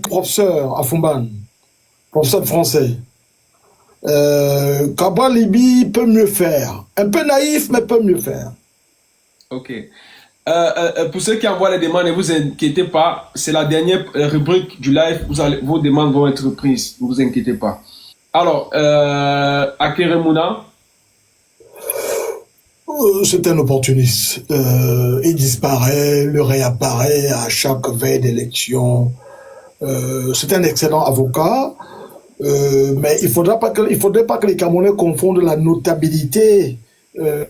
professeur à Fumban, professeur de français. Cabral Libi peut mieux faire. Un peu naïf, mais peut mieux faire. Ok. Pour ceux qui envoient les demandes, ne vous inquiétez pas. C'est la dernière rubrique du live. Vos demandes vont être prises. Ne vous inquiétez pas. Alors, Akeremuna. C'est un opportuniste. Il disparaît, le réapparaît à chaque veille d'élection. C'est un excellent avocat, mais il ne faudrait pas que les Camerounais confondent la notabilité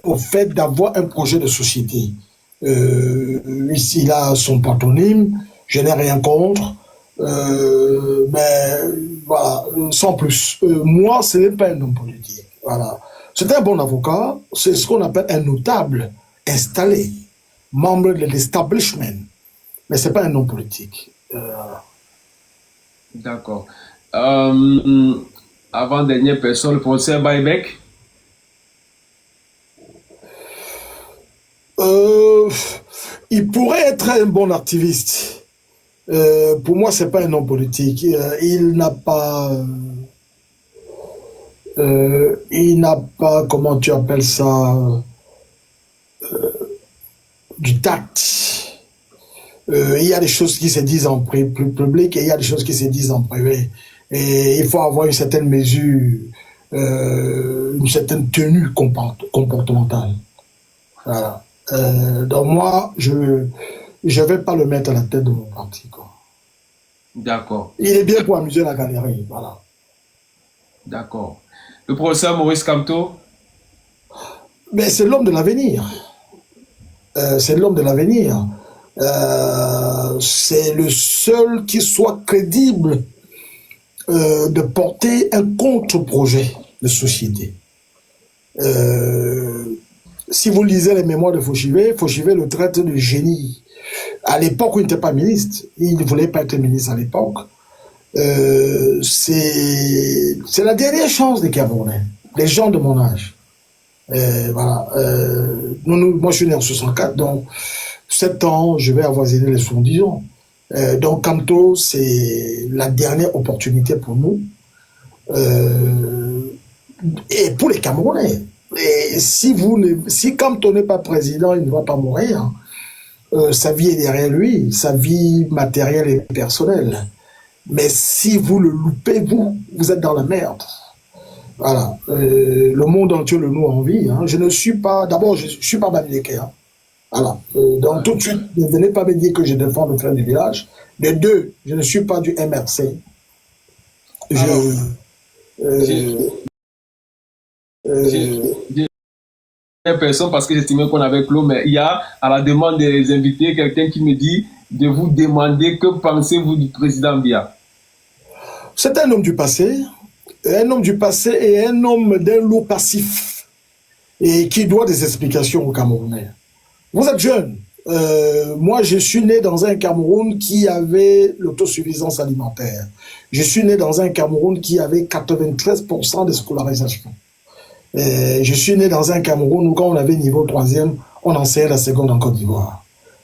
au fait d'avoir un projet de société. Ici, il a son patronyme, je n'ai rien contre, mais voilà, sans plus. Moi, ce n'est pas un homme politique. Voilà. C'est un bon avocat, c'est ce qu'on appelle un notable installé, membre de l'establishment, mais ce n'est pas un homme politique. D'accord. Avant-dernière personne, le professeur Baïbek. Euh, il pourrait être un bon activiste. Pour moi, c'est pas un homme politique. Il n'a pas, comment tu appelles ça, du tact. Il y a des choses qui se disent en public et il y a des choses qui se disent en privé. Et il faut avoir une certaine mesure, une certaine tenue comportementale. Voilà. Donc moi, je vais pas le mettre à la tête de mon parti, quoi. D'accord. Il est bien pour amuser la galerie, voilà. D'accord. Le professeur Maurice Kamto. Mais c'est l'homme de l'avenir. C'est l'homme de l'avenir. C'est le seul qui soit crédible de porter un contre-projet de société. Si vous lisez les mémoires de Fauchivet, Fauchivet le traite de génie. À l'époque où il n'était pas ministre, il ne voulait pas être ministre à l'époque. C'est la dernière chance des Camerounais, les gens de mon âge. Voilà. Moi, je suis né en 64, donc 7 ans, je vais avoisiner les 70 ans. Donc, Camto, c'est la dernière opportunité pour nous et pour les Camerounais. Et si Camto n'est pas président, il ne va pas mourir. Sa vie est derrière lui, sa vie matérielle et personnelle. Mais si vous le loupez, vous êtes dans la merde. Voilà. Le monde entier le noue en vie. Hein. Je ne suis pas. D'abord, je ne suis pas Bamileke. Hein. Voilà. Donc, tout de suite, ne venez pas me dire que je défends le train du village. De deux, je ne suis pas du MRC. Alors, Je. j'ai Euh, euh, j'ai personne parce que j'estimais qu'on avait clos, mais il y a, à la demande des invités, quelqu'un qui me dit de vous demander que pensez-vous du président Bia. c'est un homme du passé. Un homme du passé et un homme d'un lourd passif. Et qui doit des explications aux Camerounais. Vous êtes jeune. Moi, je suis né dans un Cameroun qui avait l'autosuffisance alimentaire. Je suis né dans un Cameroun qui avait 93% de scolarisation. Je suis né dans un Cameroun où quand on avait niveau troisième, on enseignait la seconde en Côte d'Ivoire.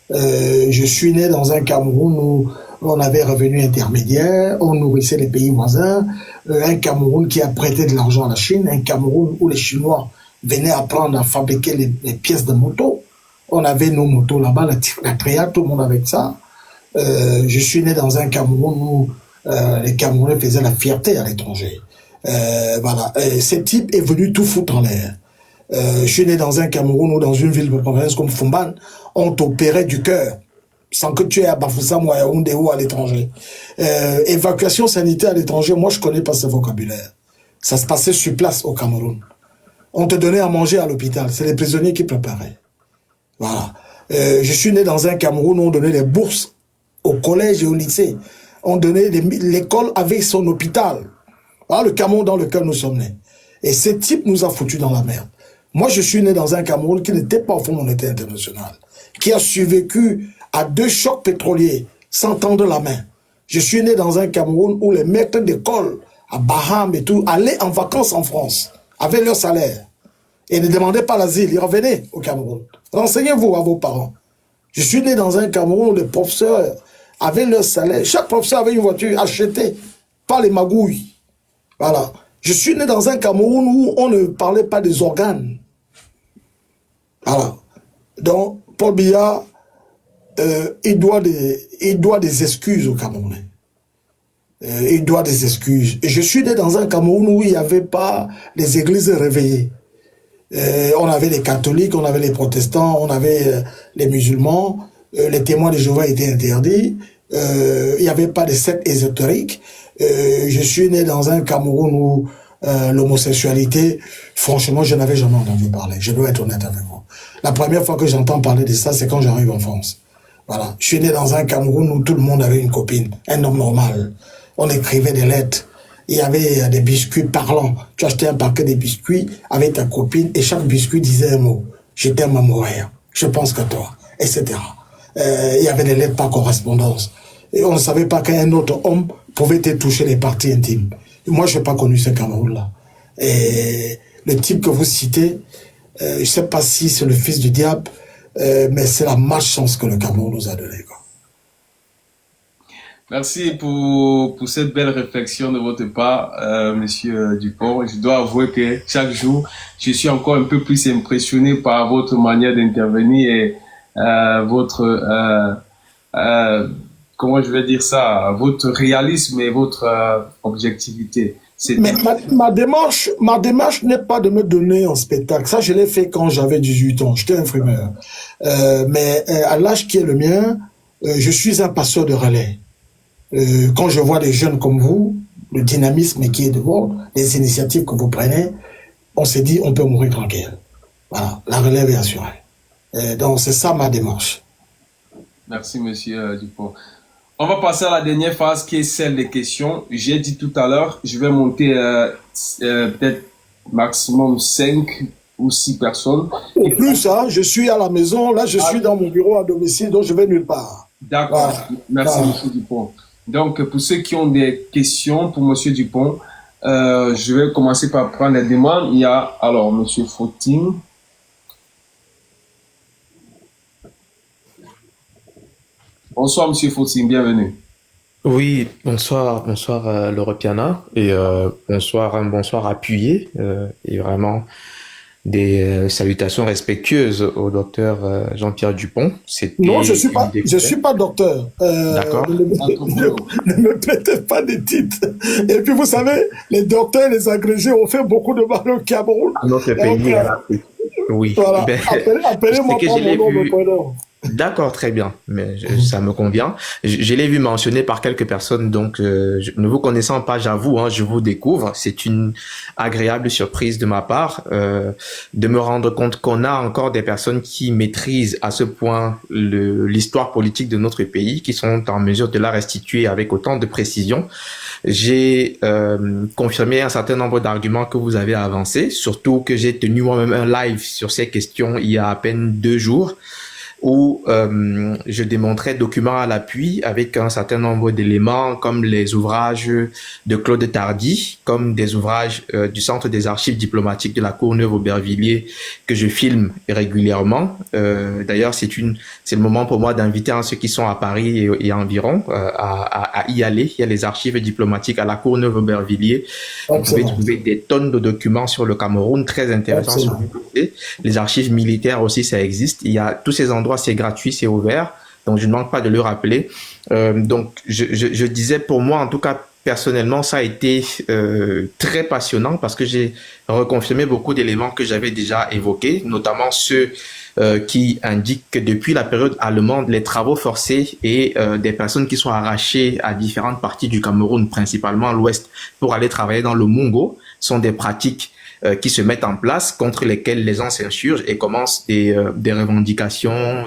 Je suis né dans un Cameroun où on avait revenu intermédiaire, on nourrissait les pays voisins, un Cameroun qui a prêté de l'argent à la Chine, un Cameroun où les Chinois venaient apprendre à fabriquer les pièces de moto. On avait nos motos là-bas, la Triade, tout le monde avec ça. Je suis né dans un Cameroun où les Camerounais faisaient la fierté à l'étranger. Voilà. Ce type est venu tout foutre en l'air. Je suis né dans un Cameroun ou dans une ville de province comme Fumban, on t'opérait du cœur sans que tu aies à Bafoussam ou à Yaoundé ou à l'étranger. Évacuation sanitaire à l'étranger, moi je connais pas ce vocabulaire. Ça se passait sur place au Cameroun. On te donnait à manger à l'hôpital, c'est les prisonniers qui préparaient. Voilà. Je suis né dans un Cameroun où on donnait des bourses au collège et au lycée. On donnait l'école avec son hôpital. Voilà le Cameroun dans lequel nous sommes nés. Et ce type nous a foutus dans la merde. Moi, je suis né dans un Cameroun qui n'était pas au Fonds monétaire international, qui a survécu à 2 chocs pétroliers sans tendre la main. Je suis né dans un Cameroun où les maîtres d'école à Baham et tout allaient en vacances en France, avaient leur salaire et ne demandaient pas l'asile, ils revenaient au Cameroun. Renseignez-vous à vos parents. Je suis né dans un Cameroun où les professeurs avaient leur salaire. Chaque professeur avait une voiture achetée par les magouilles. Voilà. Je suis né dans un Cameroun où on ne parlait pas des organes. Voilà. Donc, Paul Biya, il doit des excuses aux Camerounais. Il doit des excuses. Et je suis né dans un Cameroun où il n'y avait pas les églises réveillées. On avait les catholiques, on avait les protestants, on avait les musulmans, les témoins de Jéhovah étaient interdits, il n'y avait pas de secte ésotérique. Je suis né dans un Cameroun où l'homosexualité, franchement, je n'avais jamais entendu parler. Je dois être honnête avec vous. La première fois que j'entends parler de ça, c'est quand j'arrive en France. Voilà. Je suis né dans un Cameroun où tout le monde avait une copine, un homme normal. On écrivait des lettres. Il y avait des biscuits parlants. Tu achetais un paquet de biscuits avec ta copine et chaque biscuit disait un mot. Je t'aime à mourir. Je pense que toi. Etc. Il y avait des lettres par correspondance. Et on ne savait pas qu'un autre homme pouvait te toucher les parties intimes. Et moi, je n'ai pas connu ce Cameroun-là. Et le type que vous citez, je ne sais pas si c'est le fils du diable, mais c'est la malchance que le Cameroun nous a donnée, quoi. Merci pour cette belle réflexion de votre part, Monsieur Dupont. Je dois avouer que chaque jour, je suis encore un peu plus impressionné par votre manière d'intervenir et votre, comment je vais dire ça, votre réalisme et votre objectivité. Mais ma démarche n'est pas de me donner en spectacle. Ça, je l'ai fait quand j'avais 18 ans. J'étais infirmière. Mais à l'âge qui est le mien, je suis un passeur de relais. Quand je vois des jeunes comme vous, le dynamisme qui est de vous, les initiatives que vous prenez, on s'est dit on peut mourir tranquille. Voilà, la relève est assurée. Donc c'est ça ma démarche. Merci Monsieur Dupont. On va passer à la dernière phase qui est celle des questions. J'ai dit tout à l'heure, je vais monter peut-être maximum 5 ou 6 personnes. Et plus, hein, je suis à la maison, là je suis dans mon bureau à domicile, donc je vais nulle part. D'accord, voilà. Merci Monsieur Dupont. Donc, pour ceux qui ont des questions pour Monsieur Dupont, je vais commencer par prendre les demandes. Il y a alors Monsieur Fautin. Bonsoir Monsieur Fautin, bienvenue. Oui, bonsoir l'Europiana et bonsoir appuyé et vraiment des salutations respectueuses au docteur Jean-Pierre Dupont. Non, je suis pas docteur. D'accord. Ne me prêtez pas des titres. Et puis vous savez, les docteurs, les agrégés ont fait beaucoup de mal au Cameroun. À notre pays, en Afrique. Oui. Voilà. Appelez-moi pas mon nom de prénom. D'accord, très bien, mais ça me convient. Je l'ai vu mentionné par quelques personnes, donc ne vous connaissant pas, j'avoue, hein, je vous découvre. C'est une agréable surprise de ma part de me rendre compte qu'on a encore des personnes qui maîtrisent à ce point l'histoire politique de notre pays, qui sont en mesure de la restituer avec autant de précision. J'ai confirmé un certain nombre d'arguments que vous avez avancés, surtout que j'ai tenu moi-même un live sur ces questions il y a à peine 2 jours. Où je démontrais documents à l'appui avec un certain nombre d'éléments comme les ouvrages de Claude Tardy, comme des ouvrages du Centre des archives diplomatiques de la Courneuve-Aubervilliers que je filme régulièrement. D'ailleurs, c'est le moment pour moi d'inviter ceux qui sont à Paris et environ à y aller. Il y a les archives diplomatiques à la Courneuve-Aubervilliers. Vous pouvez trouver des tonnes de documents sur le Cameroun, très intéressants sur le côté. Les archives militaires aussi, ça existe. Il y a tous ces endroits, c'est gratuit, c'est ouvert, donc je ne manque pas de le rappeler. Donc je disais, pour moi en tout cas personnellement, ça a été très passionnant parce que j'ai reconfirmé beaucoup d'éléments que j'avais déjà évoqués, notamment ceux qui indiquent que depuis la période allemande, les travaux forcés et des personnes qui sont arrachées à différentes parties du Cameroun, principalement à l'ouest, pour aller travailler dans le Mungo, sont des pratiques qui se mettent en place, contre lesquelles les gens s'insurgent et commencent des revendications,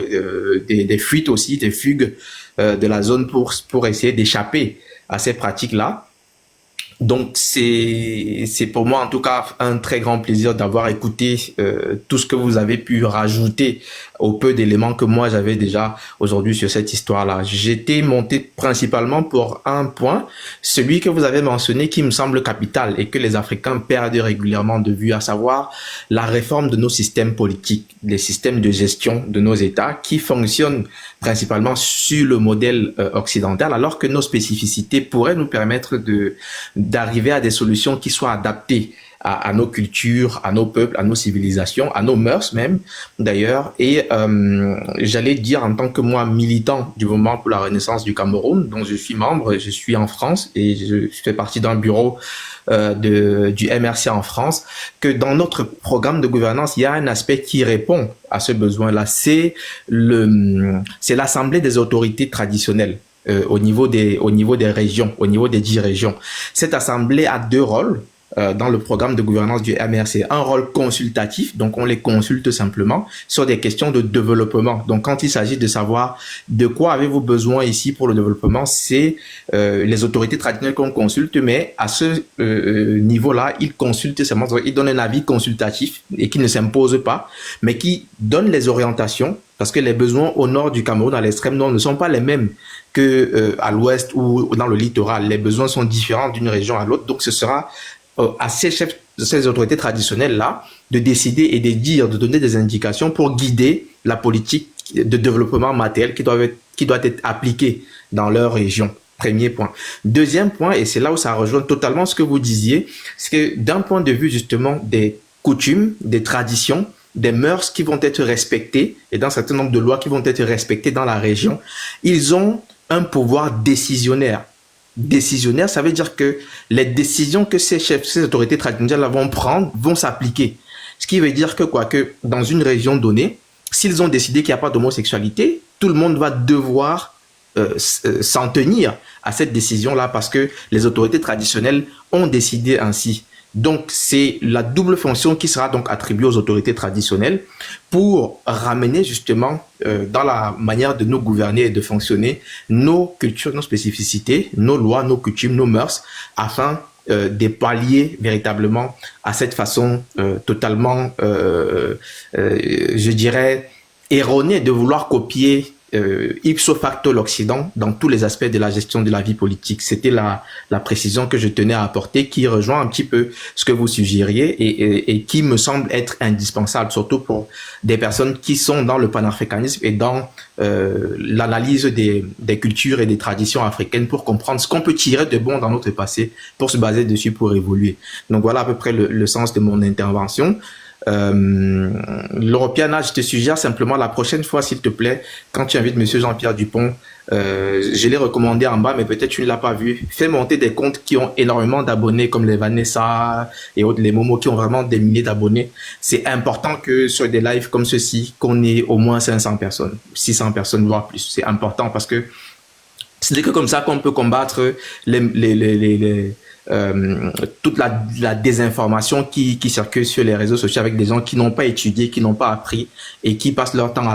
des fuites aussi, des fugues de la zone pour essayer d'échapper à ces pratiques-là. Donc c'est pour moi en tout cas un très grand plaisir d'avoir écouté tout ce que vous avez pu rajouter au peu d'éléments que moi j'avais déjà aujourd'hui sur cette histoire-là. J'étais monté principalement pour un point, celui que vous avez mentionné qui me semble capital et que les Africains perdent régulièrement de vue, à savoir la réforme de nos systèmes politiques, les systèmes de gestion de nos États qui fonctionnent principalement sur le modèle occidental, alors que nos spécificités pourraient nous permettre d'arriver à des solutions qui soient adaptées à nos cultures, à nos peuples, à nos civilisations, à nos mœurs même d'ailleurs. Et j'allais dire, en tant que moi militant du mouvement pour la renaissance du Cameroun, dont je suis membre, je suis en France et je fais partie d'un bureau du MRC en France, que dans notre programme de gouvernance, il y a un aspect qui répond à ce besoin-là. C'est l'assemblée des autorités traditionnelles. Au niveau des régions, au niveau des 10 régions. Cette assemblée a 2 rôles dans le programme de gouvernance du MRC. Un rôle consultatif, donc on les consulte simplement sur des questions de développement. Donc quand il s'agit de savoir de quoi avez-vous besoin ici pour le développement, c'est les autorités traditionnelles qu'on consulte, mais à ce niveau-là, ils consultent seulement, ils donnent un avis consultatif et qui ne s'impose pas, mais qui donne les orientations, parce que les besoins au nord du Cameroun, à l'extrême nord, ne sont pas les mêmes que à l'ouest ou dans le littoral. Les besoins sont différents d'une région à l'autre, donc ce sera à ces chefs, ces autorités traditionnelles-là, de décider et de dire, de donner des indications pour guider la politique de développement matériel qui doit être appliquée dans leur région. Premier point. Deuxième point, et c'est là où ça rejoint totalement ce que vous disiez, c'est que d'un point de vue justement des coutumes, des traditions, des mœurs qui vont être respectées et d'un certain nombre de lois qui vont être respectées dans la région, ils ont un pouvoir décisionnaire. Décisionnaire, ça veut dire que les décisions que ces chefs, ces autorités traditionnelles vont prendre vont s'appliquer. Ce qui veut dire que que dans une région donnée, s'ils ont décidé qu'il n'y a pas d'homosexualité, tout le monde va devoir s'en tenir à cette décision-là parce que les autorités traditionnelles ont décidé ainsi. Donc, c'est la double fonction qui sera donc attribuée aux autorités traditionnelles pour ramener justement dans la manière de nous gouverner et de fonctionner nos cultures, nos spécificités, nos lois, nos coutumes, nos mœurs, afin de pallier véritablement à cette façon totalement, je dirais, erronée de vouloir copier ipso facto l'Occident dans tous les aspects de la gestion de la vie politique. C'était la précision que je tenais à apporter, qui rejoint un petit peu ce que vous suggériez et qui me semble être indispensable, surtout pour des personnes qui sont dans le panafricanisme et dans l'analyse des cultures et des traditions africaines pour comprendre ce qu'on peut tirer de bon dans notre passé pour se baser dessus pour évoluer. Donc voilà à peu près le sens de mon intervention. L'Europeana, je te suggère simplement la prochaine fois, s'il te plaît, quand tu invites Monsieur Jean-Pierre Dupont, je l'ai recommandé en bas, mais peut-être tu ne l'as pas vu. Fais monter des comptes qui ont énormément d'abonnés, comme les Vanessa et autres, les Momo, qui ont vraiment des milliers d'abonnés. C'est important que sur des lives comme ceci, qu'on ait au moins 500 personnes, 600 personnes, voire plus. C'est important parce que c'est que comme ça qu'on peut combattre toute la désinformation qui circule sur les réseaux sociaux avec des gens qui n'ont pas étudié, qui n'ont pas appris et qui passent leur temps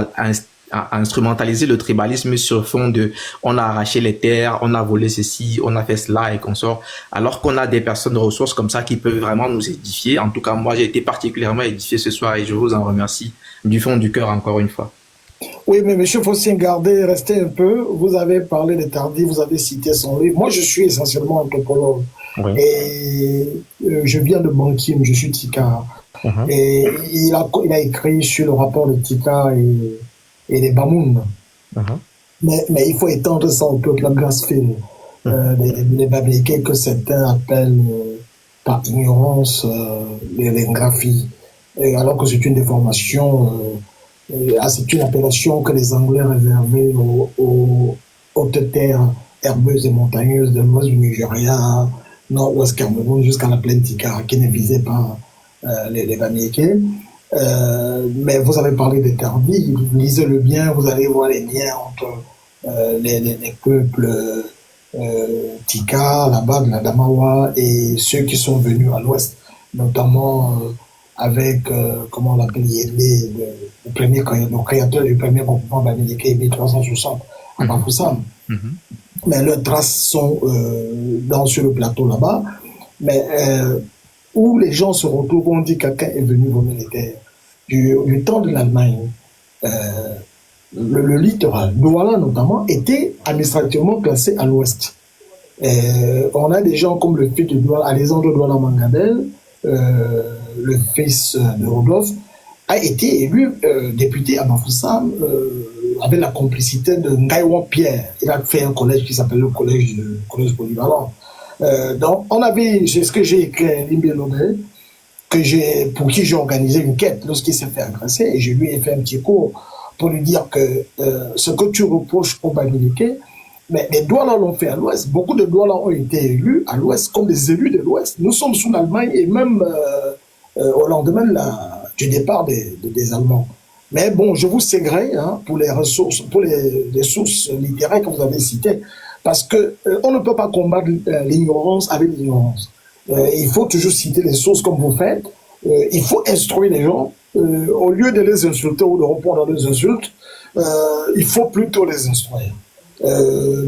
à instrumentaliser le tribalisme sur fond de on a arraché les terres, on a volé ceci, on a fait cela et qu'on sort, alors qu'on a des personnes de ressources comme ça qui peuvent vraiment nous édifier. En tout cas, moi j'ai été particulièrement édifié ce soir et je vous en remercie du fond du cœur encore une fois. Oui, mais monsieur Fossien, restez un peu. Vous avez parlé de Tardy, vous avez cité son livre. Moi, je suis essentiellement anthropologue. Oui. Et je viens de Bankim, je suis Tika. Et il a écrit sur le rapport de Tika et des Bamoun. Mais il faut étendre ça au peuple Grasfil. Les Babékés que certains appellent par ignorance les Ngrafi. Alors que c'est une déformation... c'est une appellation que les Anglais réservaient aux hautes terres herbeuses et montagneuses de l'ouest du Nigeria, nord-ouest Cameroun, jusqu'à la plaine Tika, qui ne visait pas les Bamileke. Mais vous avez parlé des Tardy, lisez-le bien, vous allez voir les liens entre les peuples Tika, là-bas, de la Damawa, et ceux qui sont venus à l'ouest, notamment... avec, comment on l'appelle, le créateur du premier groupement bamileke, 1360, à Bafoussam. Mais leurs traces sont sur le plateau là-bas. mais où les gens se retrouvent, on dit que quelqu'un est venu voler les terres. Du temps de l'Allemagne, le littoral, Douala notamment, était administrativement classé à l'ouest. On a des gens comme le fils de Douala, Alexandre Douala Mangadel, le fils de Rodolphe, a été élu député à Bafoussam avec la complicité de Ngaïwan Pierre. Il a fait un collège qui s'appelle le collège polyvalent. Donc, on avait, c'est ce que j'ai écrit à Limbe Lobé, pour qui j'ai organisé une quête lorsqu'il s'est fait agresser, et je lui ai fait un petit cours pour lui dire que ce que tu reproches au Bamileke, mais les Douala l'ont fait à l'ouest. Beaucoup de Douala ont été élus à l'ouest comme des élus de l'ouest. Nous sommes sous l'Allemagne et même au lendemain du départ des Allemands. Mais bon, je vous ségrège pour les ressources, pour les sources littéraires que vous avez citées, parce que on ne peut pas combattre l'ignorance avec l'ignorance. Il faut toujours citer les sources comme vous faites. Il faut instruire les gens. Au lieu de les insulter ou de répondre à leurs insultes, il faut plutôt les instruire.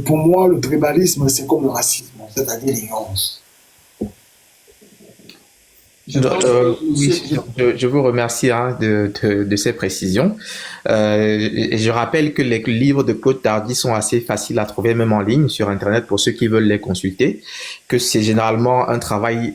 Pour moi, le tribalisme, c'est comme le racisme, c'est-à-dire l'ignorance. Je vous remercie de ces précisions. Et je rappelle que les livres de Claude Tardy sont assez faciles à trouver, même en ligne sur Internet, pour ceux qui veulent les consulter, que c'est généralement un travail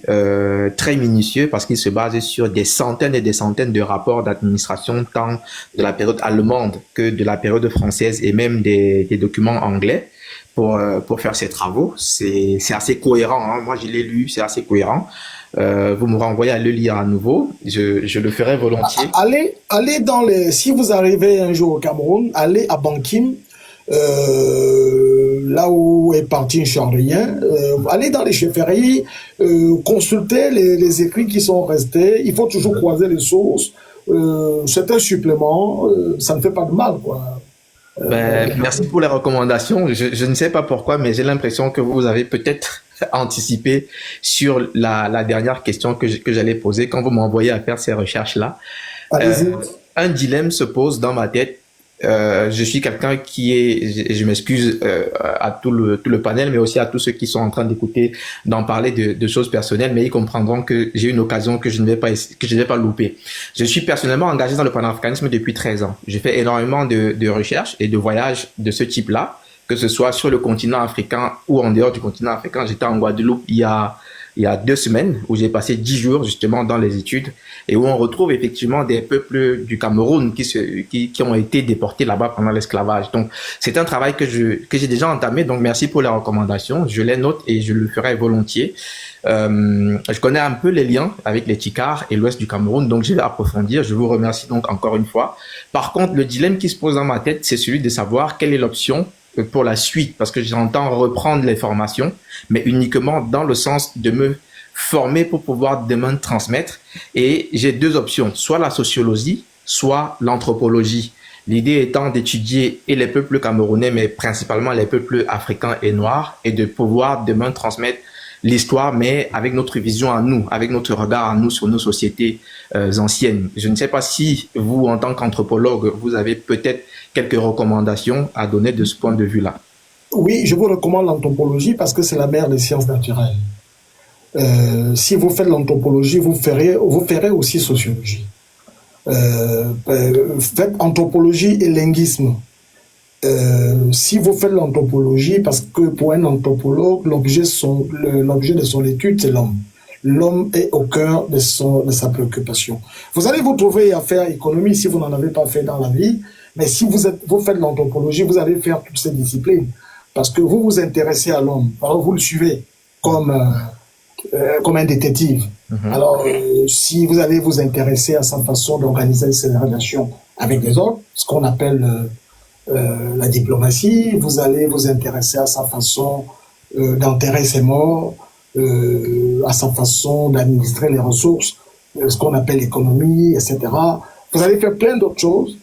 très minutieux parce qu'il se base sur des centaines et des centaines de rapports d'administration, tant de la période allemande que de la période française et même des documents anglais. Pour faire ces travaux, c'est assez cohérent. Moi, je l'ai lu, c'est assez cohérent. Vous me renvoyez à le lire à nouveau. Je le ferai volontiers. Allez si vous arrivez un jour au Cameroun, allez à Bankim, là où est parti Charlien. Allez dans les chefferies, consultez les écrits qui sont restés. Il faut toujours croiser les sources. C'est un supplément. Ça ne fait pas de mal, quoi. Merci pour les recommandations. Je ne sais pas pourquoi, mais j'ai l'impression que vous avez peut-être anticipé sur la dernière question que j'allais poser quand vous m'envoyez à faire ces recherches-là. Un dilemme se pose dans ma tête. Je suis quelqu'un je m'excuse à tout le panel, mais aussi à tous ceux qui sont en train d'écouter, d'en parler de choses personnelles, mais ils comprendront que j'ai une occasion que je ne vais pas louper. Je suis personnellement engagé dans le panafricanisme depuis 13 ans. J'ai fait énormément de recherches et de voyages de ce type-là, que ce soit sur le continent africain ou en dehors du continent africain. J'étais en Guadeloupe il y a 2 semaines où j'ai passé 10 jours justement dans les études et où on retrouve effectivement des peuples du Cameroun qui ont été déportés là-bas pendant l'esclavage. Donc, c'est un travail que j'ai déjà entamé. Donc, merci pour la recommandation. Je les note et je le ferai volontiers. Je connais un peu les liens avec les Tikars et l'ouest du Cameroun, donc je vais approfondir. Je vous remercie donc encore une fois. Par contre, le dilemme qui se pose dans ma tête, c'est celui de savoir quelle est l'option pour la suite, parce que j'entends reprendre les formations, mais uniquement dans le sens de me former pour pouvoir demain transmettre. Et j'ai 2 options, soit la sociologie, soit l'anthropologie. L'idée étant d'étudier et les peuples camerounais, mais principalement les peuples africains et noirs, et de pouvoir demain transmettre l'histoire, mais avec notre vision à nous, avec notre regard à nous sur nos sociétés anciennes. Je ne sais pas si vous, en tant qu'anthropologue, vous avez peut-être quelques recommandations à donner de ce point de vue-là. Oui, je vous recommande l'anthropologie parce que c'est la mère des sciences naturelles. Si vous faites l'anthropologie, vous ferez aussi sociologie. Faites anthropologie et linguisme. Si vous faites l'anthropologie, parce que pour un anthropologue, l'objet de son étude, c'est l'homme. L'homme est au cœur de sa préoccupation. Vous allez vous trouver à faire économie si vous n'en avez pas fait dans la vie, mais si vous faites l'anthropologie, vous allez faire toutes ces disciplines, parce que vous vous intéressez à l'homme. Alors vous le suivez comme un détective. Alors, si vous allez vous intéresser à sa façon d'organiser ses relations avec les autres, ce qu'on appelle la diplomatie, vous allez vous intéresser à sa façon d'enterrer ses morts, à sa façon d'administrer les ressources, ce qu'on appelle l'économie, etc. Vous allez faire plein d'autres choses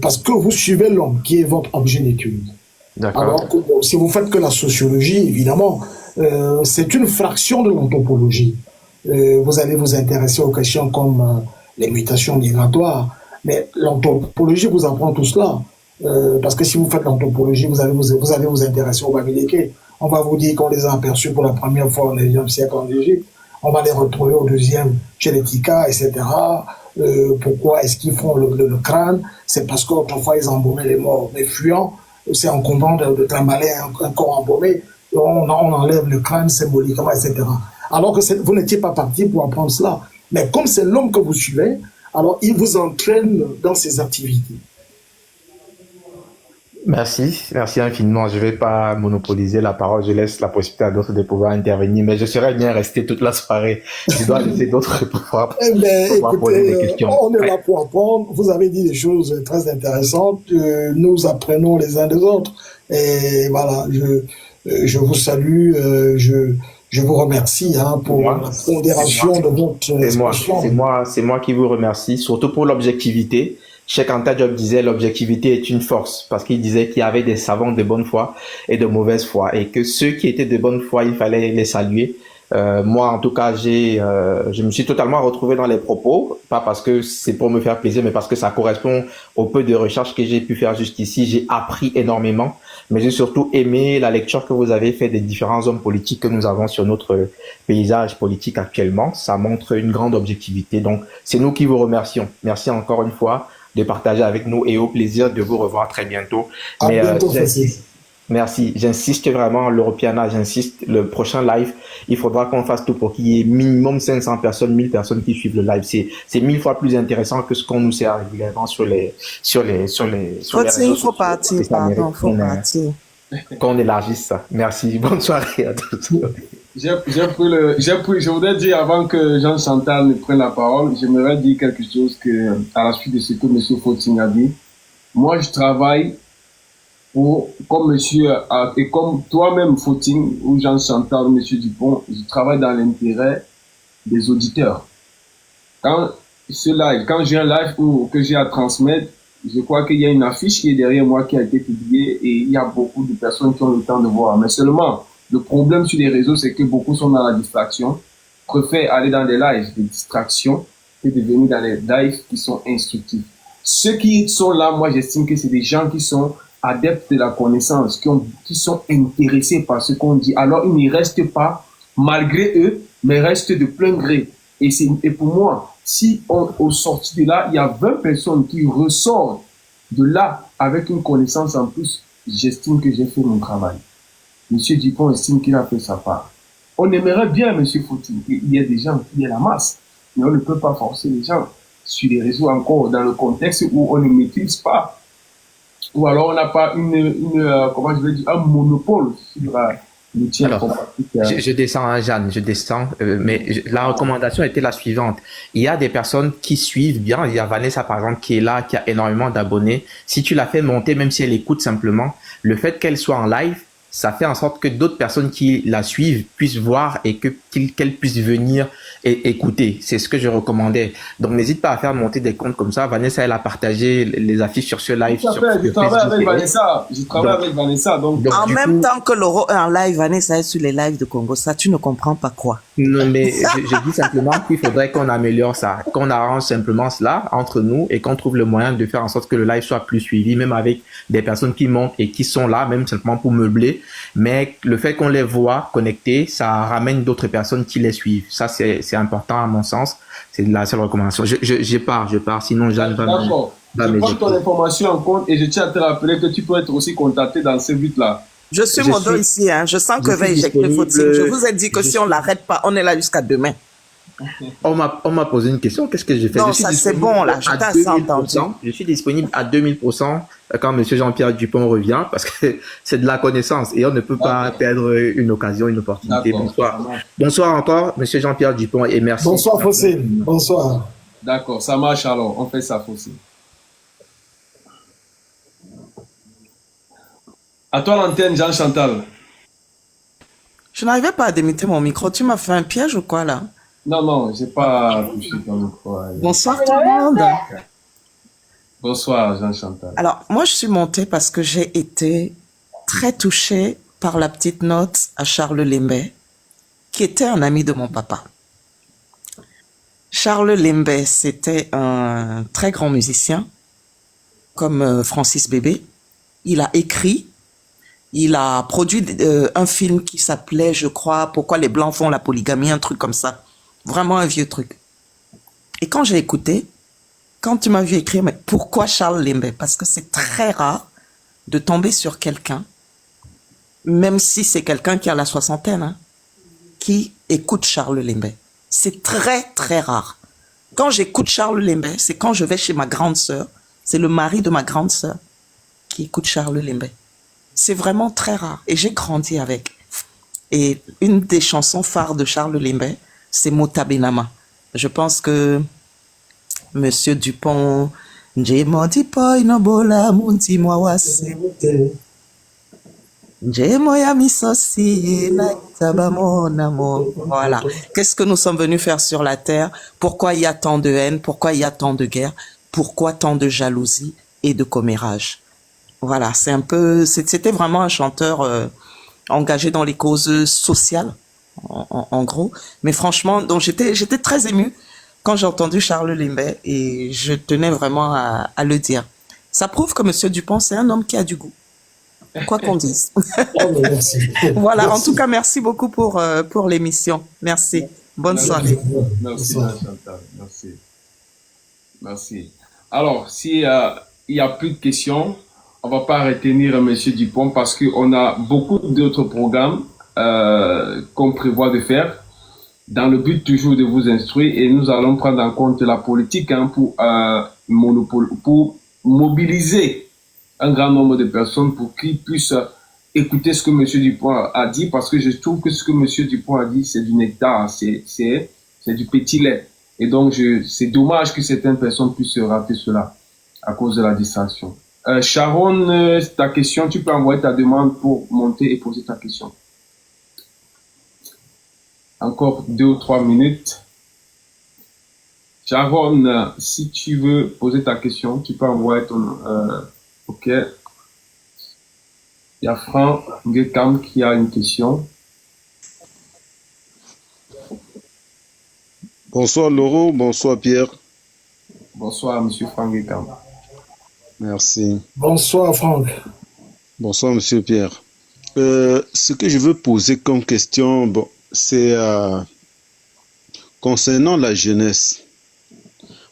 parce que vous suivez l'homme qui est votre objet d'étude. Alors que si vous faites que la sociologie, évidemment, c'est une fraction de l'anthropologie. Vous allez vous intéresser aux questions comme les mutations migratoires, mais l'anthropologie vous apprend tout cela. Parce que si vous faites l'anthropologie, vous allez vous intéresser au Bamileke, On va vous dire qu'on les a aperçus pour la première fois au 9e siècle en Égypte. On va les retrouver au 2e chez les Tika, etc. Pourquoi est-ce qu'ils font le crâne? C'est parce qu'autrefois, ils embaumaient les morts. Mais fuyant, c'est en comptant de trimballer un corps embaumé. On enlève le crâne symboliquement, etc. Alors que vous n'étiez pas parti pour apprendre cela. Mais comme c'est l'homme que vous suivez, alors il vous entraîne dans ses activités. Merci infiniment. Je ne vais pas monopoliser la parole, je laisse la possibilité à d'autres de pouvoir intervenir, mais je serais bien resté toute la soirée. Je dois laisser d'autres pouvoir poser des questions. On est là pour apprendre. Vous avez dit des choses très intéressantes. Nous apprenons les uns des autres. Et voilà, je vous salue. Je vous remercie pour la pondération de votre expression. C'est moi qui vous remercie, surtout pour l'objectivité. Cheikh Anta Diop disait l'objectivité est une force, parce qu'il disait qu'il y avait des savants de bonne foi et de mauvaise foi, et que ceux qui étaient de bonne foi, il fallait les saluer. Moi, en tout cas, je me suis totalement retrouvé dans les propos, pas parce que c'est pour me faire plaisir, mais parce que ça correspond au peu de recherches que j'ai pu faire jusqu'ici. J'ai appris énormément, mais j'ai surtout aimé la lecture que vous avez fait des différents hommes politiques que nous avons sur notre paysage politique actuellement. Ça montre une grande objectivité. Donc, c'est nous qui vous remercions. Merci encore une fois de partager avec nous et au plaisir de vous revoir très bientôt. Mais merci, j'insiste vraiment, l'Europiana, j'insiste, le prochain live, il faudra qu'on fasse tout pour qu'il y ait minimum 500 personnes, 1000 personnes qui suivent le live. C'est 1000 fois plus intéressant que ce qu'on nous sert régulièrement sur les réseaux. Il faut partir, pardon, faut partir. Qu'on élargisse ça. Merci, bonne soirée à tous. Je voudrais dire avant que Jean Chantal ne prenne la parole, j'aimerais dire quelque chose à la suite de ce que M. Fauting a dit. Moi, je travaille comme monsieur, et comme toi-même Fauting, ou Jean Chantal, ou M. Dupont, je travaille dans l'intérêt des auditeurs. Quand j'ai un live que j'ai à transmettre, je crois qu'il y a une affiche qui est derrière moi qui a été publiée et il y a beaucoup de personnes qui ont le temps de voir. Mais seulement, le problème sur les réseaux, c'est que beaucoup sont dans la distraction, préfèrent aller dans des lives de distraction que de venir dans les lives qui sont instructifs. Ceux qui sont là, moi, j'estime que c'est des gens qui sont adeptes de la connaissance, qui sont intéressés par ce qu'on dit. Alors, ils ne restent pas malgré eux, mais restent de plein gré. Et pour moi, si au sorti de là, il y a 20 personnes qui ressortent de là avec une connaissance en plus, j'estime que j'ai fait mon travail. Monsieur Dupont estime qu'il a fait sa part. On aimerait bien, Monsieur Fauting, qu'il y ait des gens qui aient la masse, mais on ne peut pas forcer les gens sur les réseaux encore dans le contexte où on ne maîtrise pas. Ou alors on n'a pas comment je vais dire, un monopole sur l'outil informatique. Je descends, hein, Jeanne, mais la recommandation était la suivante. Il y a des personnes qui suivent bien. Il y a Vanessa, par exemple, qui est là, qui a énormément d'abonnés. Si tu la fais monter, même si elle écoute simplement, le fait qu'elle soit en live, ça fait en sorte que d'autres personnes qui la suivent puissent voir et qu'elles puissent venir et écouter. C'est ce que je recommandais. Donc, n'hésite pas à faire monter des comptes comme ça. Vanessa, elle a partagé les affiches sur ce live. Je travaille avec Vanessa. Donc, en même temps que Laurent est en live, Vanessa est sur les lives de Congo. Ça, tu ne comprends pas quoi? Non, mais je dis simplement qu'il faudrait qu'on améliore ça, qu'on arrange simplement cela entre nous et qu'on trouve le moyen de faire en sorte que le live soit plus suivi, même avec des personnes qui montent et qui sont là, même simplement pour meubler. Mais le fait qu'on les voit connectés, ça ramène d'autres personnes qui les suivent. Ça, c'est important à mon sens. C'est la seule recommandation. Je pars. Sinon, Jeanne va D'accord. Je prends ton information en compte et je tiens à te rappeler que tu peux être aussi contacté dans ce but-là. Je suis mon dos ici, hein. Je sens que va éjecter Fauting. Je vous ai dit que si on l'arrête pas, on est là jusqu'à demain. On m'a posé une question. Qu'est-ce que j'ai fait? Non, ça c'est bon, là. Je t'ai assez entendu. Je suis disponible à 2000% quand M. Jean-Pierre Dupont revient parce que c'est de la connaissance et on ne peut pas perdre une occasion, une opportunité. Bonsoir encore, M. Jean-Pierre Dupont, et merci. Bonsoir, Fauting. Bonsoir. D'accord, ça marche alors. On fait ça, Fauting. À toi l'antenne, Jean Chantal. Je n'arrivais pas à démuter mon micro. Tu m'as fait un piège ou quoi, là? Non, j'ai pas touché ton micro. Bonsoir tout le monde. Bonsoir, Jean Chantal. Alors, moi, je suis montée parce que j'ai été très touchée par la petite note à Charles Lembé, qui était un ami de mon papa. Charles Lembé, c'était un très grand musicien, comme Francis Bébé. Il a écrit, Il a produit un film qui s'appelait, je crois, Pourquoi les Blancs font la polygamie, un truc comme ça. Vraiment un vieux truc. Et quand j'ai écouté, quand tu m'as vu écrire, mais pourquoi Charles Lembé? Parce que c'est très rare de tomber sur quelqu'un, même si c'est quelqu'un qui a la soixantaine, hein, qui écoute Charles Lembé. C'est très, très rare. Quand j'écoute Charles Lembé, c'est quand je vais chez ma grande sœur. C'est le mari de ma grande sœur qui écoute Charles Lembé. C'est vraiment très rare. Et j'ai grandi avec. Et une des chansons phares de Charles Lembé, c'est Motabenama. Je pense que Monsieur Dupont, Njemo Dipo Inobola Munti Mwawase. Njemo ya misosi na tabamo namo. Voilà. Qu'est-ce que nous sommes venus faire sur la terre? Pourquoi il y a tant de haine? Pourquoi il y a tant de guerre? Pourquoi tant de jalousie et de commérage? Voilà, c'est un peu, c'était vraiment un chanteur engagé dans les causes sociales, en gros. Mais franchement, donc j'étais très émue quand j'ai entendu Charles Lembé et je tenais vraiment à le dire. Ça prouve que Monsieur Dupont, c'est un homme qui a du goût, quoi qu'on dise. Merci. Voilà, Merci. en tout cas, merci beaucoup pour l'émission. Merci. Bonne soirée. Merci, Chantal. Merci. Merci. Alors, s'il y a plus de questions, on va pas retenir Monsieur Dupont parce qu'on a beaucoup d'autres programmes qu'on prévoit de faire dans le but toujours de vous instruire et nous allons prendre en compte la politique pour mobiliser un grand nombre de personnes pour qu'ils puissent écouter ce que Monsieur Dupont a dit parce que je trouve que ce que Monsieur Dupont a dit c'est du nectar, c'est du petit lait et donc c'est dommage que certaines personnes puissent rater cela à cause de la distraction. Sharon, ta question, tu peux envoyer ta demande pour monter et poser ta question. Encore 2 ou 3 minutes. Sharon, si tu veux poser ta question, tu peux envoyer ton... ok. Il y a Franck Ngekam qui a une question. Bonsoir Laurent, bonsoir Pierre. Bonsoir, monsieur Franck Ngekam. Merci. Bonsoir, Franck. Bonsoir, monsieur Pierre. Ce que je veux poser comme question, bon, c'est concernant la jeunesse.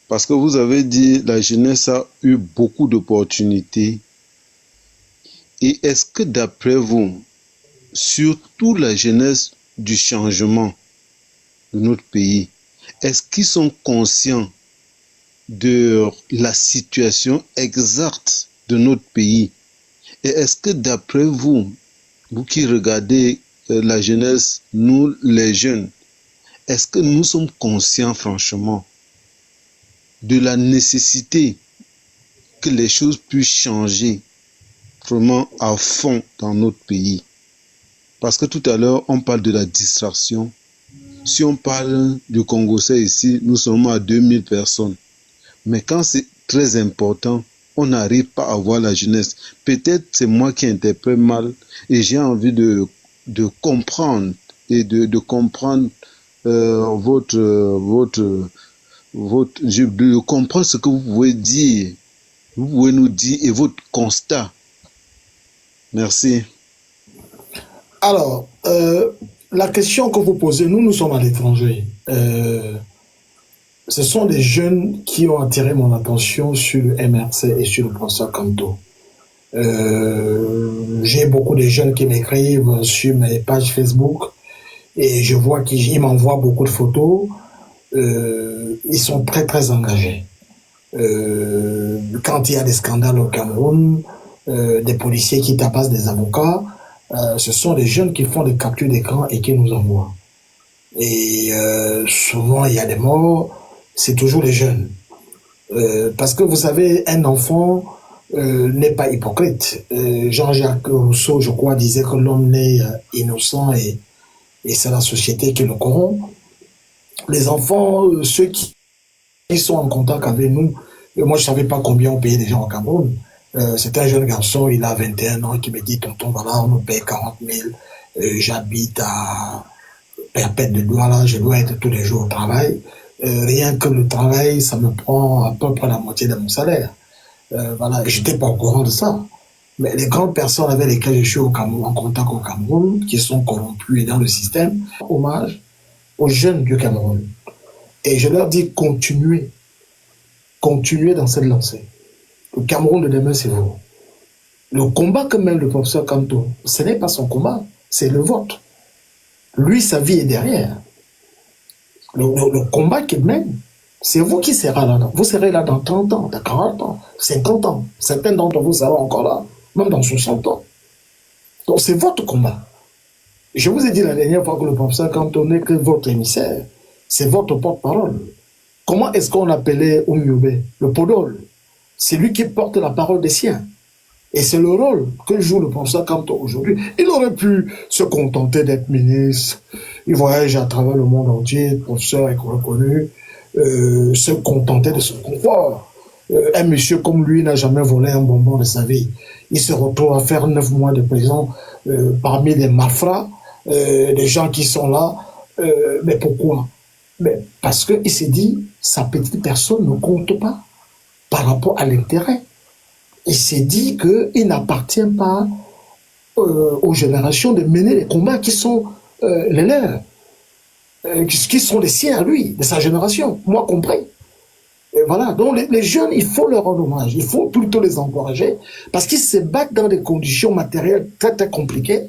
Parce que vous avez dit la jeunesse a eu beaucoup d'opportunités. Et est-ce que d'après vous, surtout la jeunesse du changement de notre pays, est-ce qu'ils sont conscients de la situation exacte de notre pays? Et est-ce que d'après vous, vous qui regardez la jeunesse, nous les jeunes, est-ce que nous sommes conscients franchement de la nécessité que les choses puissent changer vraiment à fond dans notre pays? Parce que tout à l'heure, on parle de la distraction. Si on parle du Congo-Sait ici, nous sommes à 2000 personnes. Mais quand c'est très important, on n'arrive pas à voir la jeunesse. Peut-être c'est moi qui interprète mal et j'ai envie de comprendre et de comprendre de comprendre ce que vous pouvez dire. Vous pouvez nous dire et votre constat. Merci. Alors, la question que vous posez, nous sommes à l'étranger. Ce sont des jeunes qui ont attiré mon attention sur le MRC et sur le professeur Kanto. J'ai beaucoup de jeunes qui m'écrivent sur mes pages Facebook et je vois qu'ils m'envoient beaucoup de photos. Ils sont très très engagés. Quand il y a des scandales au Cameroun, des policiers qui tabassent des avocats, ce sont des jeunes qui font des captures d'écran et qui nous envoient. Et souvent il y a des morts. C'est toujours les jeunes. Parce que vous savez, un enfant n'est pas hypocrite. Jean-Jacques Rousseau, je crois, disait que l'homme naît innocent et c'est la société qui le corrompt. Les enfants, ceux qui sont en contact avec nous, moi je ne savais pas combien on payait des gens au Cameroun. C'est un jeune garçon, il a 21 ans, qui me dit, tonton, voilà, on nous paye 40 000. J'habite à Perpète de Douala, je dois être tous les jours au travail. Rien que le travail, ça me prend à peu près la moitié de mon salaire. Voilà, j'étais pas au courant de ça. Mais les grandes personnes avec lesquelles je suis au Cameroun, en contact au Cameroun, qui sont corrompues et dans le système, hommage aux jeunes du Cameroun. Et je leur dis continuez dans cette lancée. Le Cameroun de demain, c'est vous. Le combat que mène le professeur Kanto, ce n'est pas son combat, c'est le vôtre. Lui, sa vie est derrière. Le combat qu'il mène, c'est vous qui serez là. Vous serez là dans 30 ans, dans 40 ans, 50 ans. Certains d'entre vous seront encore là, même dans 60 ans. Donc c'est votre combat. Je vous ai dit la dernière fois que le professeur Kanto n'est que votre émissaire. C'est votre porte-parole. Comment est-ce qu'on appelait Oumiobe? Le podol. C'est lui qui porte la parole des siens. Et c'est le rôle que joue le professeur Kanto aujourd'hui. Il aurait pu se contenter d'être ministre. Il voyage à travers le monde entier. Le professeur est reconnu. Se contenter de son confort. Un monsieur comme lui n'a jamais volé un bonbon de sa vie. Il se retrouve à faire 9 mois de prison parmi des malfrats, des gens qui sont là. Mais pourquoi? Mais parce qu'il s'est dit, sa petite personne ne compte pas par rapport à l'intérêt. Il s'est dit qu'il n'appartient pas aux générations de mener les combats qui sont les leurs, qui sont les siens à lui, de sa génération, moi compris. Et voilà, donc les jeunes, il faut leur rendre hommage, il faut plutôt les encourager, parce qu'ils se battent dans des conditions matérielles très très compliquées.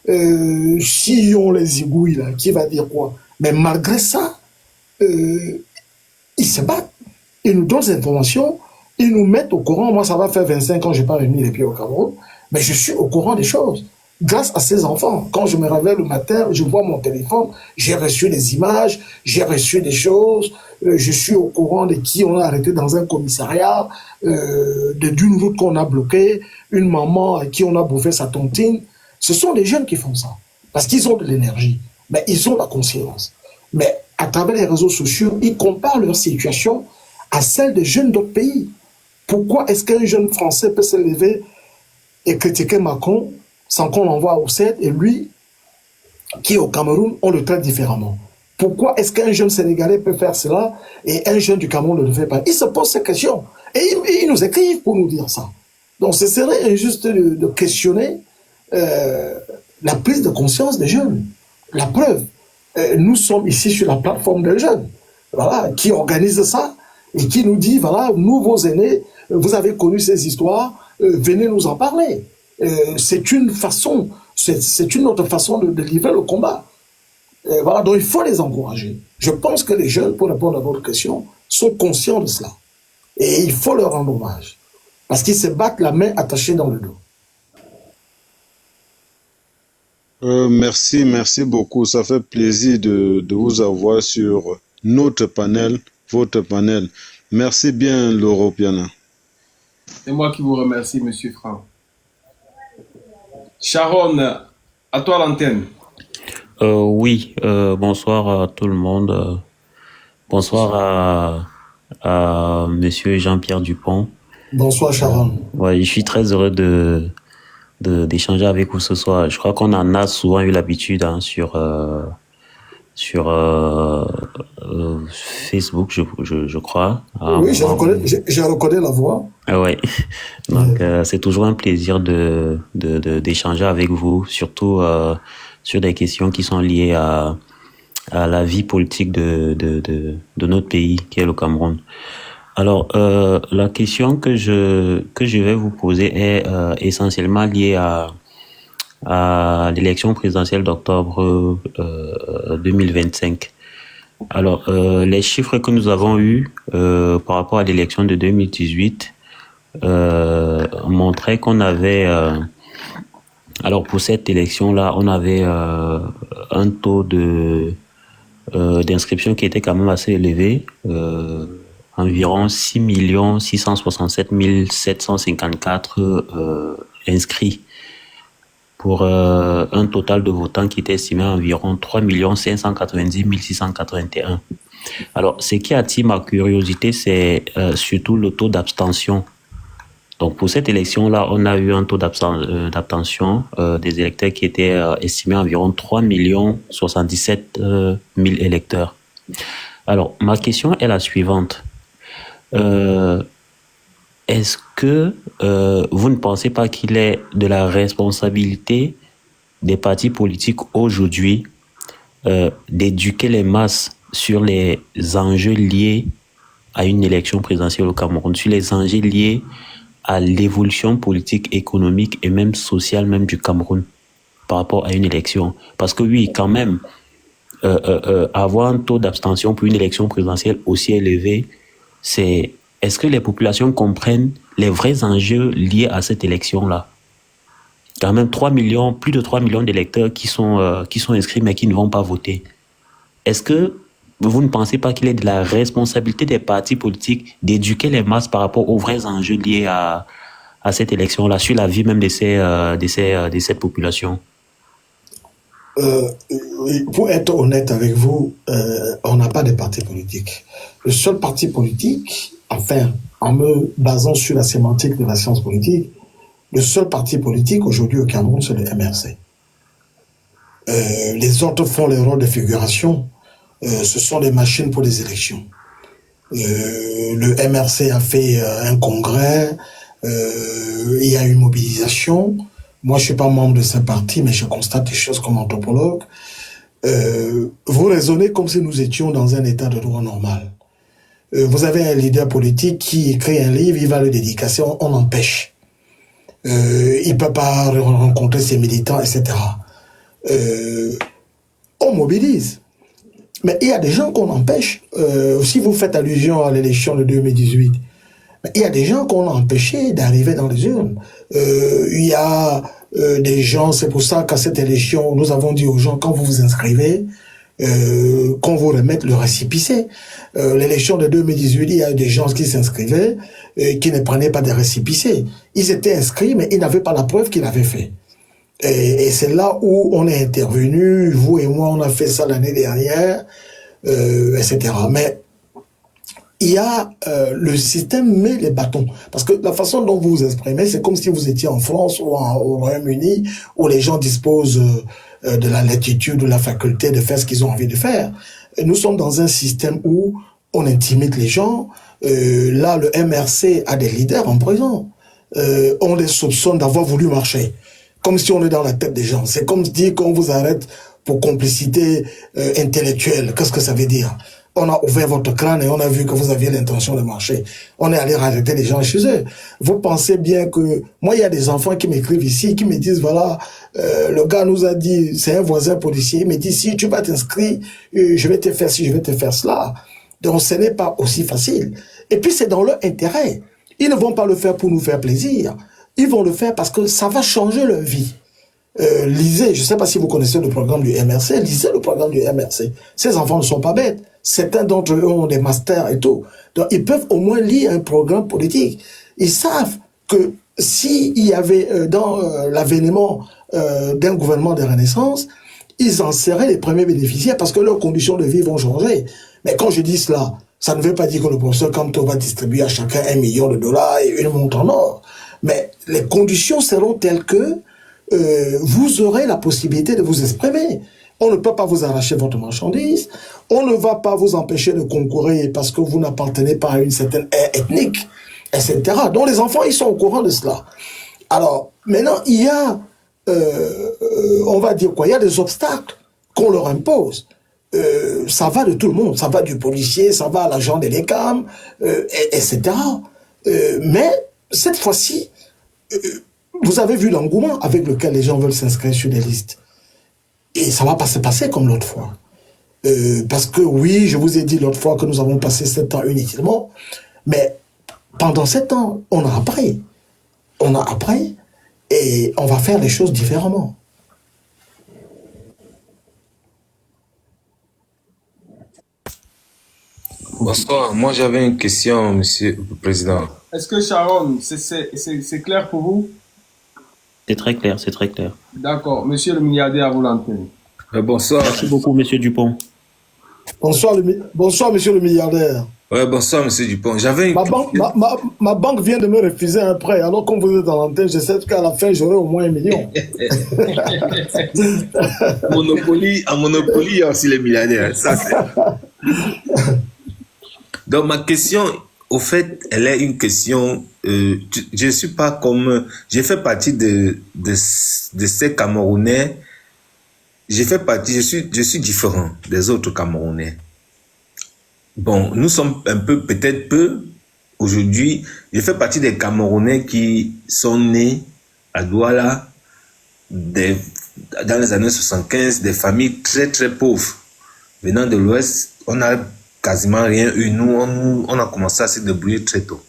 Si on les égouille, là, qui va dire quoi? Mais malgré ça, ils se battent, ils nous donnent des informations, ils nous mettent au courant. Moi, ça va faire 25 ans que je n'ai pas remis les pieds au Cameroun, mais je suis au courant des choses. Grâce à ces enfants, quand je me réveille le matin, je vois mon téléphone, j'ai reçu des images, j'ai reçu des choses, je suis au courant de qui on a arrêté dans un commissariat, d'une route qu'on a bloquée, une maman à qui on a bouffé sa tontine. Ce sont des jeunes qui font ça, parce qu'ils ont de l'énergie, mais ils ont la conscience. Mais à travers les réseaux sociaux, ils comparent leur situation à celle des jeunes d'autres pays. Pourquoi est-ce qu'un jeune Français peut se lever et critiquer Macron sans qu'on l'envoie au CED, et lui, qui est au Cameroun, on le traite différemment? Pourquoi est-ce qu'un jeune Sénégalais peut faire cela et un jeune du Cameroun ne le fait pas? Ils se posent ces questions et ils nous écrivent pour nous dire ça. Donc ce serait injuste de questionner la prise de conscience des jeunes. La preuve, nous sommes ici sur la plateforme des jeunes, voilà, qui organise ça et qui nous dit, voilà, nous, vos aînés, vous avez connu ces histoires, venez nous en parler. C'est une façon, c'est une autre façon de livrer le combat. Voilà, donc il faut les encourager. Je pense que les jeunes, pour répondre à votre question, sont conscients de cela. Et il faut leur rendre hommage. Parce qu'ils se battent la main attachée dans le dos. Merci beaucoup. Ça fait plaisir de vous avoir sur notre panel, votre panel. Merci bien, l'Europiana. C'est moi qui vous remercie, Monsieur Franck. Sharon, à toi l'antenne. Oui, bonsoir à tout le monde. Bonsoir à Monsieur Jean-Pierre Dupont. Bonsoir, Sharon. Ouais, je suis très heureux d'échanger avec vous ce soir. Je crois qu'on en a souvent eu l'habitude sur Facebook, je crois. Oui, je reconnais la voix. Ouais. Donc c'est toujours un plaisir d'échanger avec vous, surtout sur des questions qui sont liées à la vie politique de notre pays, qui est le Cameroun. Alors la question que je vais vous poser est essentiellement liée à l'élection présidentielle d'octobre 2025. Alors, les chiffres que nous avons eus par rapport à l'élection de 2018 montraient qu'on avait... alors, pour cette élection-là, on avait un taux d'inscription qui était quand même assez élevé, environ 6 667 754 inscrits, pour un total de votants qui était estimé à environ 3 590 681. Alors, ce qui attire ma curiosité, c'est surtout le taux d'abstention. Donc, pour cette élection-là, on a eu un taux d'abstention des électeurs qui était estimé à environ 3 077 000 électeurs. Alors, ma question est la suivante. est-ce que vous ne pensez pas qu'il est de la responsabilité des partis politiques aujourd'hui d'éduquer les masses sur les enjeux liés à une élection présidentielle au Cameroun, sur les enjeux liés à l'évolution politique, économique et même sociale même du Cameroun par rapport à une élection? Parce que oui, quand même, avoir un taux d'abstention pour une élection présidentielle aussi élevé, est-ce que les populations comprennent les vrais enjeux liés à cette élection-là? Quand même plus de 3 millions d'électeurs qui sont inscrits mais qui ne vont pas voter. Est-ce que vous ne pensez pas qu'il est de la responsabilité des partis politiques d'éduquer les masses par rapport aux vrais enjeux liés à cette élection-là, sur la vie même de cette population? Pour être honnête avec vous, on n'a pas de parti politique. Le seul parti politique, enfin, en me basant sur la sémantique de la science politique, le seul parti politique aujourd'hui au Cameroun, c'est le MRC. Les autres font les rôles de figuration. Ce sont des machines pour les élections. Le MRC a fait un congrès, il y a une mobilisation. Moi, je suis pas membre de ce parti, mais je constate des choses comme anthropologue. Vous raisonnez comme si nous étions dans un état de droit normal. Vous avez un leader politique qui écrit un livre, il va le dédicacer, on empêche. Il peut pas rencontrer ses militants, etc. On mobilise. Mais il y a des gens qu'on empêche. Si vous faites allusion à l'élection de 2018, il y a des gens qu'on a empêchés d'arriver dans les urnes. Il y a des gens, c'est pour ça qu'à cette élection, nous avons dit aux gens, quand vous vous inscrivez, qu'on vous remette le récépissé. L'élection de 2018, il y a des gens qui s'inscrivaient, qui ne prenaient pas de récépissé. Ils étaient inscrits, mais ils n'avaient pas la preuve qu'ils avaient fait. Et c'est là où on est intervenu, vous et moi, on a fait ça l'année dernière, etc. Mais il y a le système met les bâtons. Parce que la façon dont vous vous exprimez, c'est comme si vous étiez en France ou au Royaume-Uni, où les gens disposent de la latitude, de la faculté de faire ce qu'ils ont envie de faire. Et nous sommes dans un système où on intimide les gens. Là, le MRC a des leaders en prison. On les soupçonne d'avoir voulu marcher. Comme si on est dans la tête des gens. C'est comme dire qu'on vous arrête pour complicité intellectuelle. Qu'est-ce que ça veut dire? On a ouvert votre crâne et on a vu que vous aviez l'intention de marcher. On est allé arrêter les gens chez eux. Vous pensez bien que... Moi, il y a des enfants qui m'écrivent ici, qui me disent, voilà, le gars nous a dit, c'est un voisin policier, il me dit, si tu vas t'inscrire, je vais te faire ci, je vais te faire cela. Donc, ce n'est pas aussi facile. Et puis, c'est dans leur intérêt. Ils ne vont pas le faire pour nous faire plaisir. Ils vont le faire parce que ça va changer leur vie. Lisez, je ne sais pas si vous connaissez le programme du MRC, lisez le programme du MRC. Ces enfants ne sont pas bêtes. Certains d'entre eux ont des masters et tout. Donc, ils peuvent au moins lire un programme politique. Ils savent que s'il y avait dans l'avènement d'un gouvernement de renaissance, ils en seraient les premiers bénéficiaires parce que leurs conditions de vie vont changer. Mais quand je dis cela, ça ne veut pas dire que le professeur Kamto va distribuer à chacun $1 million et une montre en or. Mais les conditions seront telles que vous aurez la possibilité de vous exprimer. On ne peut pas vous arracher votre marchandise. On ne va pas vous empêcher de concourir parce que vous n'appartenez pas à une certaine ère ethnique, etc. Donc les enfants, ils sont au courant de cela. Alors, maintenant, il y a, on va dire quoi, il y a des obstacles qu'on leur impose. Ça va de tout le monde. Ça va du policier, ça va à l'agent de l'ECAM, etc. Mais cette fois-ci, vous avez vu l'engouement avec lequel les gens veulent s'inscrire sur des listes. Et ça ne va pas se passer comme l'autre fois. Parce que oui, je vous ai dit l'autre fois que nous avons passé 7 ans inutilement, mais pendant 7 ans, on a appris. On a appris et on va faire les choses différemment. Bonsoir, moi j'avais une question, Monsieur le Président. Est-ce que Sharon, c'est clair pour vous? C'est très clair, c'est très clair. D'accord. Monsieur le milliardaire, à vous l'antenne. Bonsoir. Merci beaucoup, Monsieur Dupont. Bonsoir, monsieur le milliardaire. Ouais, bonsoir, Monsieur Dupont. J'avais une ma banque vient de me refuser un prêt. Alors, comme vous êtes dans l'antenne, je sais qu'à la fin, j'aurai au moins $1 million. Monopoly, à Monopoly, il y a aussi les milliardaires. Ça, donc, ma question, au fait, elle est une question je suis pas comme, j'ai fait partie de ces Camerounais. J'ai fait partie, je suis différent des autres Camerounais. Bon, nous sommes un peu, peut-être peu, aujourd'hui. Je fais partie des Camerounais qui sont nés à Douala, dans les années 75, des familles très très pauvres. Venant de l'Ouest, on n'a quasiment rien eu. Nous, on a commencé à se débrouiller très tôt.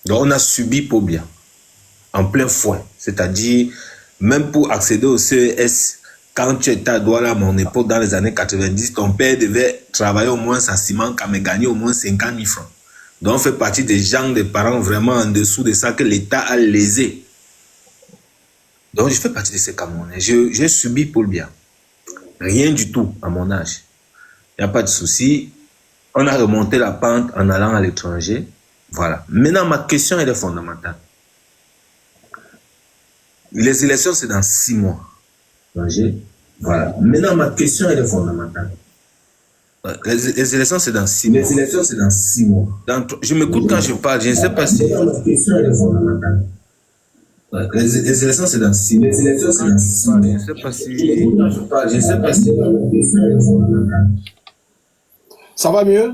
Donc on a subi Pobia en plein fouet. C'est-à-dire, même pour accéder au CES, quand tu étais à Douala à mon époque, dans les années 90, ton père devait travailler au moins à ciment, mais gagner au moins 50 000 francs. Donc on fait partie des gens, des parents vraiment en dessous de ça que l'État a lésé. Donc je fais partie de ces Camerounais. J'ai subi Paul Biya. Rien du tout à mon âge. Il n'y a pas de souci. On a remonté la pente en allant à l'étranger. Voilà. Maintenant, ma question, elle est fondamentale. Les élections, c'est dans 6 mois. Voilà. Maintenant, ma question, elle est fondamentale. Les élections, c'est dans 6 mois. Les élections, c'est dans 6 mois. Je m'écoute quand je parle. Je ne sais pas si... Ma question, elle est fondamentale. Les élections, c'est dans 6 mois. Les élections, c'est dans 6 mois. Je ne sais pas si... Je ne sais pas si... Ça va mieux?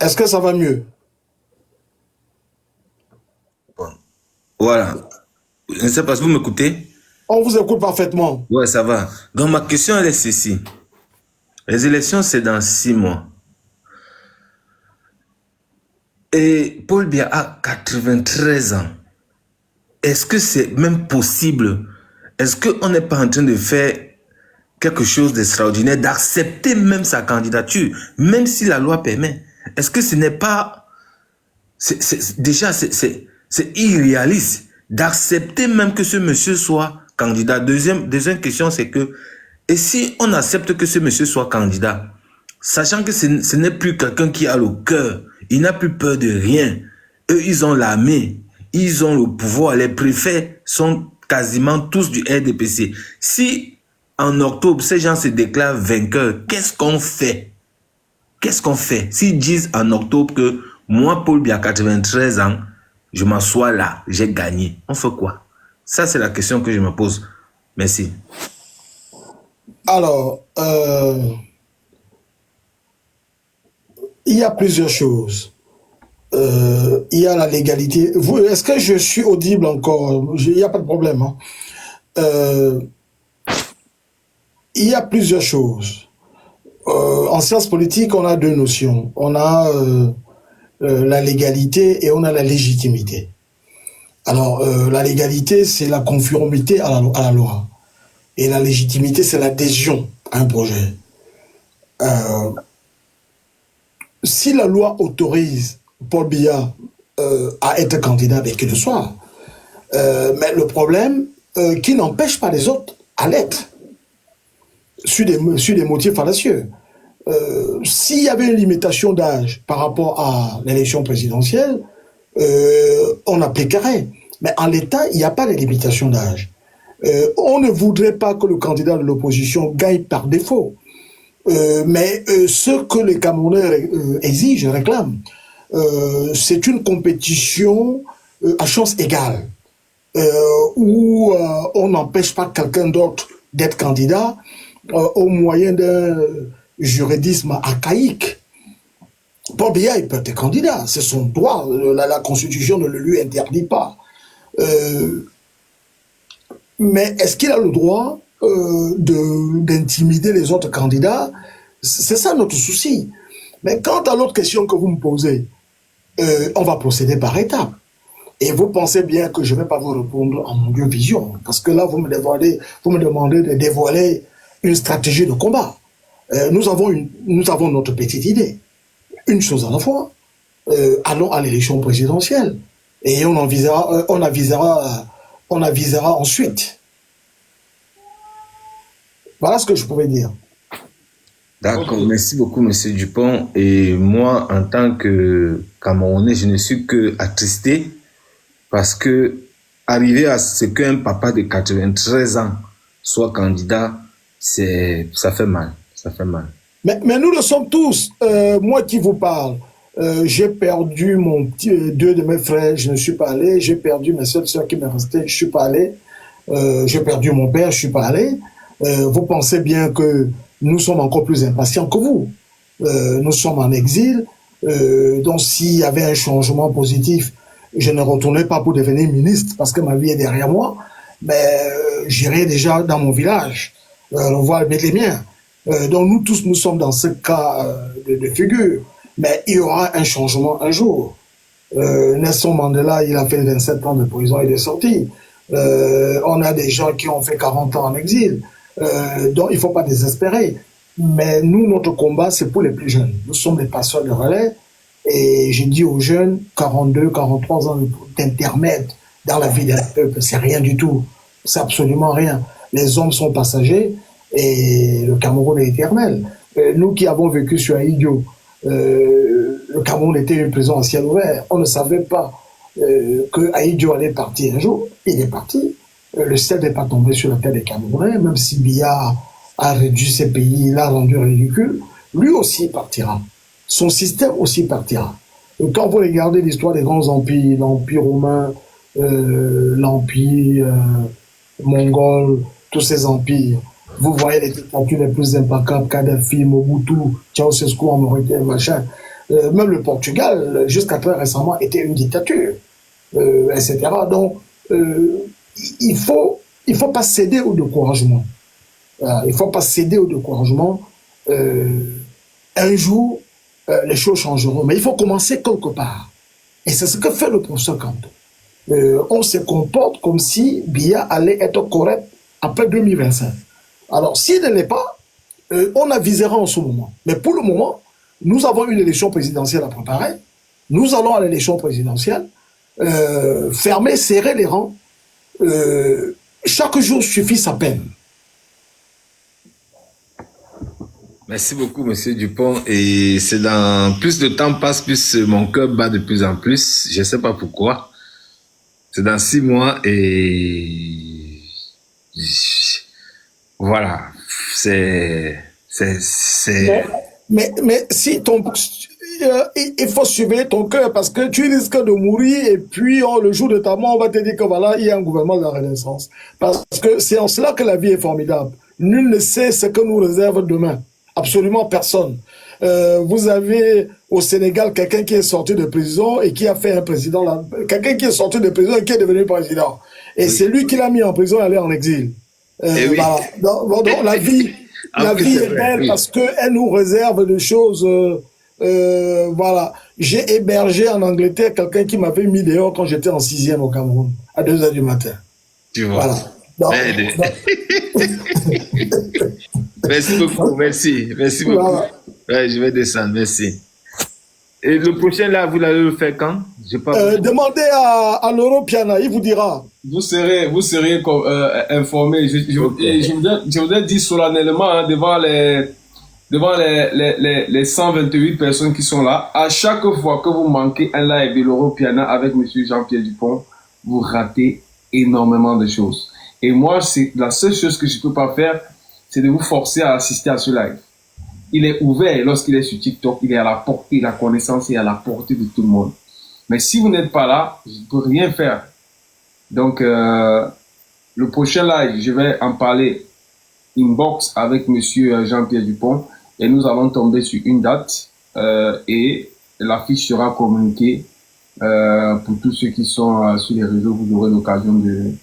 Est-ce que ça va mieux? Bon. Voilà. Je ne sais pas si vous m'écoutez. On vous écoute parfaitement. Ouais, ça va. Donc, ma question, elle est ceci. Les élections, c'est dans 6 mois. Et Paul Biya a 93 ans. Est-ce que c'est même possible? Est-ce qu'on n'est pas en train de faire quelque chose d'extraordinaire, d'accepter même sa candidature, même si la loi permet? Est-ce que ce n'est pas... Déjà, c'est irréaliste d'accepter même que ce monsieur soit candidat. Deuxième question, c'est que, et si on accepte que ce monsieur soit candidat, sachant que ce n'est plus quelqu'un qui a le cœur, il n'a plus peur de rien. Eux, ils ont l'armée, ils ont le pouvoir, les préfets sont quasiment tous du RDPC. Si en octobre, ces gens se déclarent vainqueurs, qu'est-ce qu'on fait? Qu'est-ce qu'on fait? S'ils disent en octobre que moi, Paul Biya, 93 ans, je m'assois là, j'ai gagné. On fait quoi? Ça, c'est la question que je me pose. Merci. Alors, il y a plusieurs choses. Il y a la légalité. Est-ce que je suis audible encore? Il n'y a pas de problème. Hein. Il y a plusieurs choses. En sciences politiques, on a deux notions. On a la légalité et on a la légitimité. Alors, la légalité, c'est la conformité à la loi. Et la légitimité, c'est l'adhésion à un projet. Si la loi autorise Paul Biya à être candidat, ben qu'il le soit. Mais le problème, qui n'empêche pas les autres à l'être, sur des motifs fallacieux. S'il y avait une limitation d'âge par rapport à l'élection présidentielle, on appliquerait. Mais en l'état, il n'y a pas de limitation d'âge. On ne voudrait pas que le candidat de l'opposition gagne par défaut. Mais ce que les Camerounais exigent, réclament, c'est une compétition à chance égale, où on n'empêche pas quelqu'un d'autre d'être candidat au moyen d'un juridisme archaïque. Paul Biya, il peut être candidat, c'est son droit, la Constitution ne le lui interdit pas. Mais est-ce qu'il a le droit d'intimider les autres candidats? C'est ça notre souci. Mais quant à l'autre question que vous me posez, on va procéder par étapes. Et vous pensez bien que je ne vais pas vous répondre en mon vision, parce que là, vous me demandez de dévoiler une stratégie de combat. Nous avons notre petite idée. Une chose à la fois. Allons à l'élection présidentielle. Et on avisera ensuite. Voilà ce que je pouvais dire. D'accord, merci beaucoup, Monsieur Dupont. Et moi, en tant que Camerounais, je ne suis que attristé parce que arriver à ce qu'un papa de 93 ans soit candidat, ça fait mal. Ça fait mal. Mais nous le sommes tous. Moi qui vous parle, J'ai perdu deux de mes frères, je ne suis pas allé. J'ai perdu mes seules sœurs qui me restaient, je suis pas allé. J'ai perdu mon père, je suis pas allé. Vous pensez bien que nous sommes encore plus impatients que vous. Nous sommes en exil. Donc s'il y avait un changement positif, je ne retournais pas pour devenir ministre parce que ma vie est derrière moi. Mais j'irai déjà dans mon village, voir les miens. Donc nous tous, nous sommes dans ce cas de figure. Mais il y aura un changement un jour. Nelson Mandela, il a fait 27 ans de prison, il est sorti. On a des gens qui ont fait 40 ans en exil. Donc il ne faut pas désespérer. Mais nous, notre combat, c'est pour les plus jeunes. Nous sommes des passeurs de relais. Et j'ai dit aux jeunes, 42, 43 ans d'intermède dans la vie d'un peuple, c'est rien du tout. C'est absolument rien. Les hommes sont passagers et le Cameroun est éternel. Nous qui avons vécu sur Aïdio, le Cameroun était une prison à ciel ouvert. On ne savait pas que Aïdio allait partir un jour. Il est parti. Le ciel n'est pas tombé sur la tête des Camerounais, même si Biya a réduit ses pays, il l'a rendu ridicule. Lui aussi partira. Son système aussi partira. Et quand vous regardez l'histoire des grands empires, l'empire romain, l'empire mongol, tous ces empires, vous voyez les dictatures les plus implacables, Kadhafi, Mobutu, Ceausescu en Mauritanie, machin. Même le Portugal, jusqu'à très récemment, était une dictature, etc. Donc, il faut pas céder au découragement. Il faut pas céder au découragement. Un jour, les choses changeront. Mais il faut commencer quelque part. Et c'est ce que fait le professeur Kanto. On se comporte comme si Biya allait être correct après 2025. Alors, s'il ne l'est pas, on avisera en ce moment. Mais pour le moment, nous avons une élection présidentielle à préparer. Nous allons à l'élection présidentielle. Fermer, serrer les rangs. Chaque jour suffit sa peine. Merci beaucoup, Monsieur Dupont. Et c'est dans plus le temps passe, plus mon cœur bat de plus en plus. Je ne sais pas pourquoi. C'est dans 6 mois et voilà. Mais si il faut suivre ton cœur parce que tu risques de mourir et puis le jour de ta mort, on va te dire que voilà, il y a un gouvernement de la Renaissance. Parce que c'est en cela que la vie est formidable. Nul ne sait ce que nous réserve demain. Absolument personne. Vous avez au Sénégal quelqu'un qui est sorti de prison et qui a fait un président là. Quelqu'un qui est sorti de prison et qui est devenu président. Et oui, c'est lui qui l'a mis en prison et allé en exil. Oui. Voilà. Donc, la vie est belle parce qu'elle nous réserve des choses. Voilà. J'ai hébergé en Angleterre quelqu'un qui m'avait mis dehors quand j'étais en 6e au Cameroun, à 2h du matin. Tu vois. Voilà. Merci beaucoup, merci beaucoup. Voilà. Ouais, je vais descendre, merci. Et le prochain là, vous allez le faire quand? Demandez à l'Europiana, il vous dira. Vous serez informé. Je voudrais dire solennellement hein, devant les 128 personnes qui sont là, à chaque fois que vous manquez un live de l'Europiana avec Monsieur Jean-Pierre Dupont, vous ratez énormément de choses. Et moi, c'est la seule chose que je ne peux pas faire, c'est de vous forcer à assister à ce live. Il est ouvert lorsqu'il est sur TikTok, il est à la portée, la connaissance est à la portée de tout le monde. Mais si vous n'êtes pas là, je ne peux rien faire. Donc, le prochain live, je vais en parler inbox avec Monsieur Jean-Pierre Dupont et nous allons tomber sur une date et l'affiche sera communiquée pour tous ceux qui sont sur les réseaux. Vous aurez l'occasion de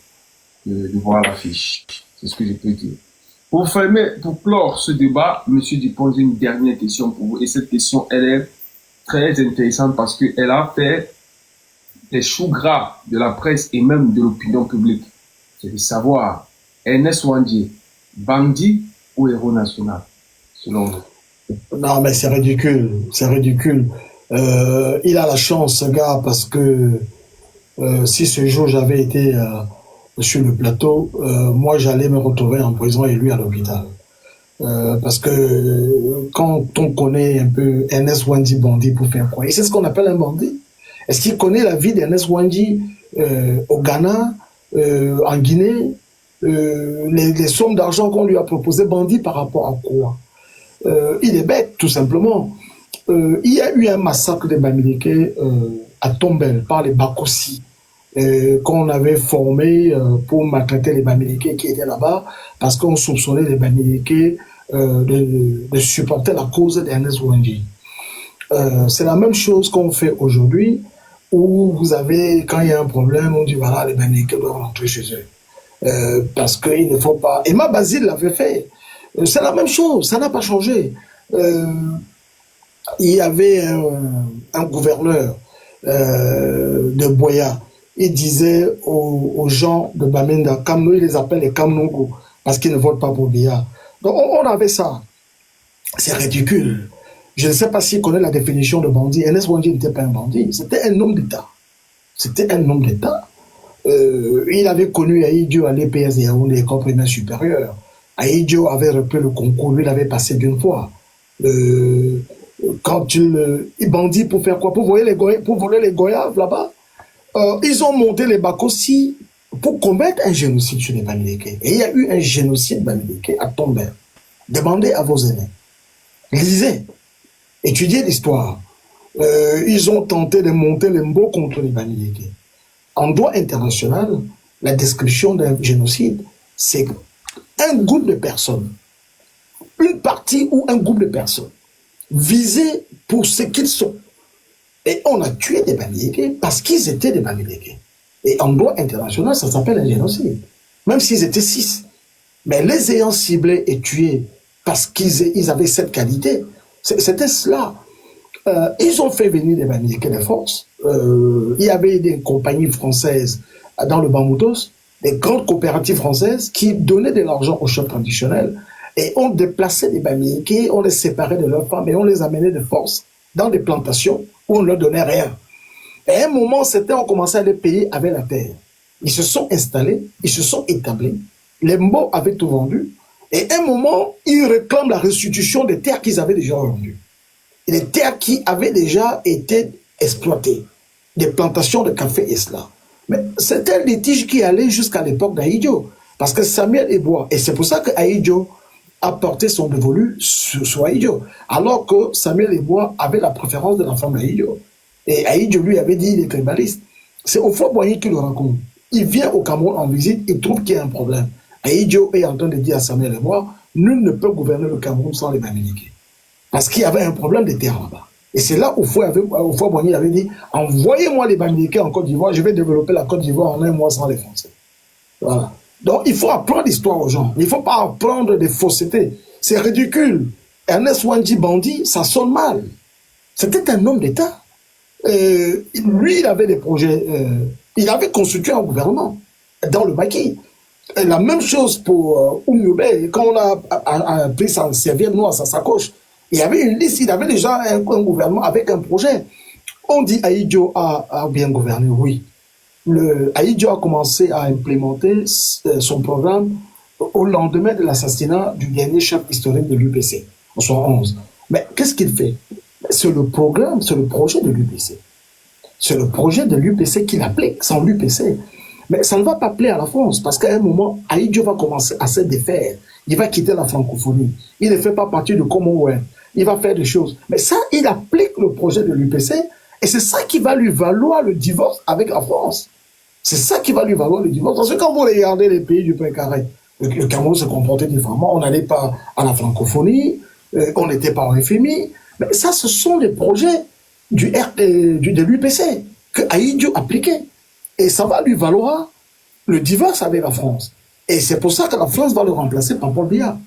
voir l'affiche. C'est ce que je peux dire. Pour clore ce débat, Monsieur Dupont, j'ai une dernière question pour vous. Et cette question, elle est très intéressante parce qu'elle a fait les choux gras de la presse et même de l'opinion publique. C'est de savoir, Ernest Ouandjé, bandit ou héros national, selon vous? Non, mais c'est ridicule. C'est ridicule. Il a la chance, ce gars, parce que si ce jour j'avais été sur le plateau, moi j'allais me retrouver en prison et lui à l'hôpital. Parce que quand on connaît un peu Ernest Ouandjé bandit pour faire quoi? Et c'est ce qu'on appelle un bandit. Est-ce qu'il connaît la vie d'Ernest Ouandjé au Ghana, en Guinée, les sommes d'argent qu'on lui a proposées bandit par rapport à quoi? Il est bête, tout simplement. il y a eu un massacre des Bamileke à Tombel par les Bakossi, qu'on avait formés pour maltraiter les Bamileke qui étaient là-bas, parce qu'on soupçonnait les Bamileke de supporter la cause d'Ernest Ouandji. C'est la même chose qu'on fait aujourd'hui, où vous avez, quand il y a un problème, on dit voilà, les Bamileke doivent rentrer chez eux. Parce qu'il ne faut pas. Emma Basile l'avait fait. C'est la même chose, ça n'a pas changé. Il y avait un gouverneur de Boya. Il disait aux gens de Bamenda, comme il les appelle les Kamnongo, parce qu'ils ne votent pas pour Biya. Donc on avait ça. C'est ridicule. Je ne sais pas s'il connaît la définition de bandit. Ernest Ouandji n'était pas un bandit, c'était un homme d'État. C'était un homme d'État. Il avait connu Aïdjo à l'EPS de Yaoundé, école primaire supérieure. Aïdjo avait repris le concours, lui l'avait passé d'une fois. Quand il bandit pour faire quoi? Pour voler les goyaves là-bas. Ils ont monté les Bakossi pour commettre un génocide sur les Bamileke. Et il y a eu un génocide Bamileke à Tombel. Demandez à vos aînés. Lisez. Étudiez l'histoire. Ils ont tenté de monter les mots contre les Bamileke. En droit international, la description d'un génocide, c'est un groupe de personnes, une partie ou un groupe de personnes, visés pour ce qu'ils sont. Et on a tué des Bamileke parce qu'ils étaient des Bamileke. Et en droit international, ça s'appelle un génocide. Même s'ils étaient 6. Mais les ayant ciblés et tués parce qu'ils avaient cette qualité, c'était cela. Ils ont fait venir des Bamileke de force. Il y avait des compagnies françaises dans le Bamoutos, des grandes coopératives françaises qui donnaient de l'argent aux chefs traditionnels et on déplaçait des Bamileke, on les séparait de leurs femmes et on les amenait de force dans des plantations où on ne leur donnait rien. Et à un moment, on commençait à les payer avec la terre. Ils se sont installés, ils se sont établis, les Mbo avaient tout vendu et à un moment, ils réclament la restitution des terres qu'ils avaient déjà vendues. Les terres qui avaient déjà été exploitées, des plantations de café et cela. Mais c'était un litige qui allait jusqu'à l'époque d'Aïdjo. Parce que Samuel Eboa, et c'est pour ça que Aïdjo a porté son dévolu sur Aïdjo. Alors que Samuel Eboa avait la préférence de la femme d'Aïdjo. Et Aïdjo lui avait dit il est tribaliste. C'est Ofo-Boigny qui le raconte. Il vient au Cameroun en visite, il trouve qu'il y a un problème. Aïdjo est en train de dire à Samuel Eboa, nul ne peut gouverner le Cameroun sans les Bamileke. Parce qu'il y avait un problème de terre là-bas. Et c'est là où Ofo-Boigny avait dit, envoyez-moi les Bamileke en Côte d'Ivoire, je vais développer la Côte d'Ivoire en un mois sans les Français. Voilà. Donc il faut apprendre l'histoire aux gens. Il ne faut pas apprendre des faussetés. C'est ridicule. Ernest Ouandji bandit, ça sonne mal. C'était un homme d'État. Lui, il avait des projets. Il avait constitué un gouvernement dans le maquis. La même chose pour Oumioubé, quand on a pris sa serviette noire, sa sacoche, il y avait une liste, il avait déjà un gouvernement avec un projet. On dit Aïdjo a bien gouverné, oui. Aïdjo a commencé à implémenter son programme au lendemain de l'assassinat du dernier chef historique de l'UPC, en 1911. Mais qu'est-ce qu'il fait? C'est le programme, c'est le projet de l'UPC. C'est le projet de l'UPC qu'il applique, sans l'UPC. Mais ça ne va pas plaire à la France, parce qu'à un moment, Aïdjo va commencer à se défaire. Il va quitter la francophonie. Il ne fait pas partie du Commonwealth. Il va faire des choses. Mais ça, il applique le projet de l'UPC, et c'est ça qui va lui valoir le divorce avec la France. C'est ça qui va lui valoir le divorce. Parce que quand vous regardez les pays du Précaré, le Cameroun se comportait différemment. On n'allait pas à la francophonie, on n'était pas en FMI. Mais ça, ce sont des projets de l'UPC que Aïdjo appliquait. Et ça va lui valoir le divorce avec la France. Et c'est pour ça que la France va le remplacer par Paul Biya.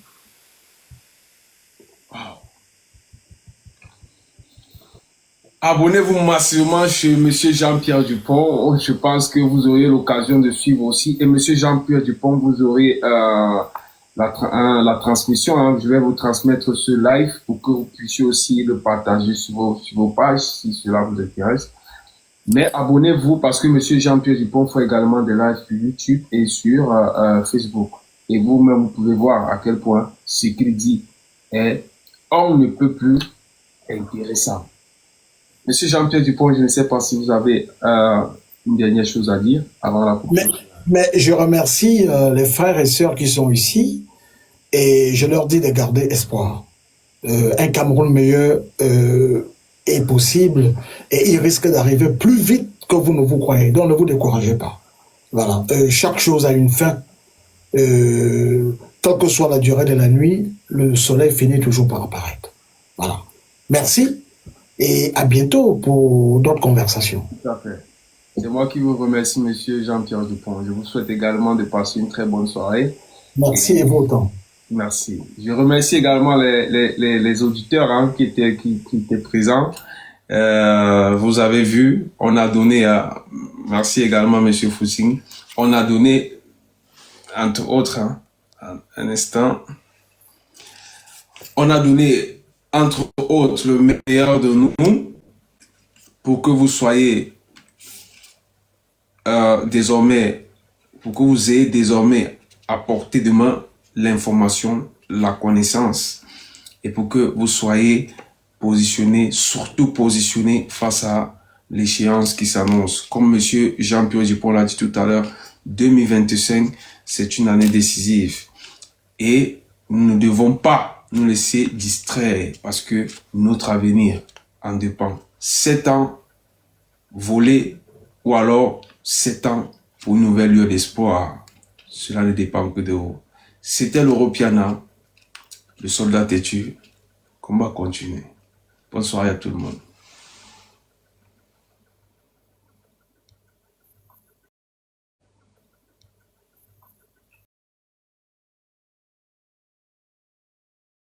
Abonnez-vous massivement chez M. Jean-Pierre Dupont. Je pense que vous aurez l'occasion de suivre aussi. Et M. Jean-Pierre Dupont, vous aurez la transmission. Hein. Je vais vous transmettre ce live pour que vous puissiez aussi le partager sur vos pages si cela vous intéresse. Mais abonnez-vous parce que M. Jean-Pierre Dupont fait également des lives sur YouTube et sur Facebook. Et vous-même, vous pouvez voir à quel point ce qu'il dit est on ne peut plus intéressant. Monsieur Jean-Pierre Dupont, je ne sais pas si vous avez une dernière chose à dire avant la conclusion. Mais je remercie les frères et sœurs qui sont ici et je leur dis de garder espoir. un Cameroun meilleur est possible et il risque d'arriver plus vite que vous ne vous croyez. Donc ne vous découragez pas. Voilà. Chaque chose a une fin. Tant que soit la durée de la nuit, le soleil finit toujours par apparaître. Voilà. Merci et à bientôt pour d'autres conversations. Tout à fait. C'est moi qui vous remercie, monsieur Jean-Pierre Dupont. Je vous souhaite également de passer une très bonne soirée. Merci et vous autant. Merci. Je remercie également les auditeurs hein, qui étaient présents. Vous avez vu, on a donné, merci également monsieur Foussing, on a donné, entre autres, hein, un instant, on a donné, entre autres, le meilleur de nous pour que vous soyez désormais, pour que vous ayez désormais à portée de main l'information, la connaissance, et pour que vous soyez positionné, surtout positionné face à l'échéance qui s'annonce. Comme monsieur Jean-Pierre Dupont l'a dit tout à l'heure, 2025, c'est une année décisive. Et nous ne devons pas nous laisser distraire parce que notre avenir en dépend. 7 ans volés ou alors 7 ans pour une nouvelle lueur d'espoir. Cela ne dépend que de vous. C'était l'Europiana, le soldat têtu. Combat continue. Bonne soirée à tout le monde.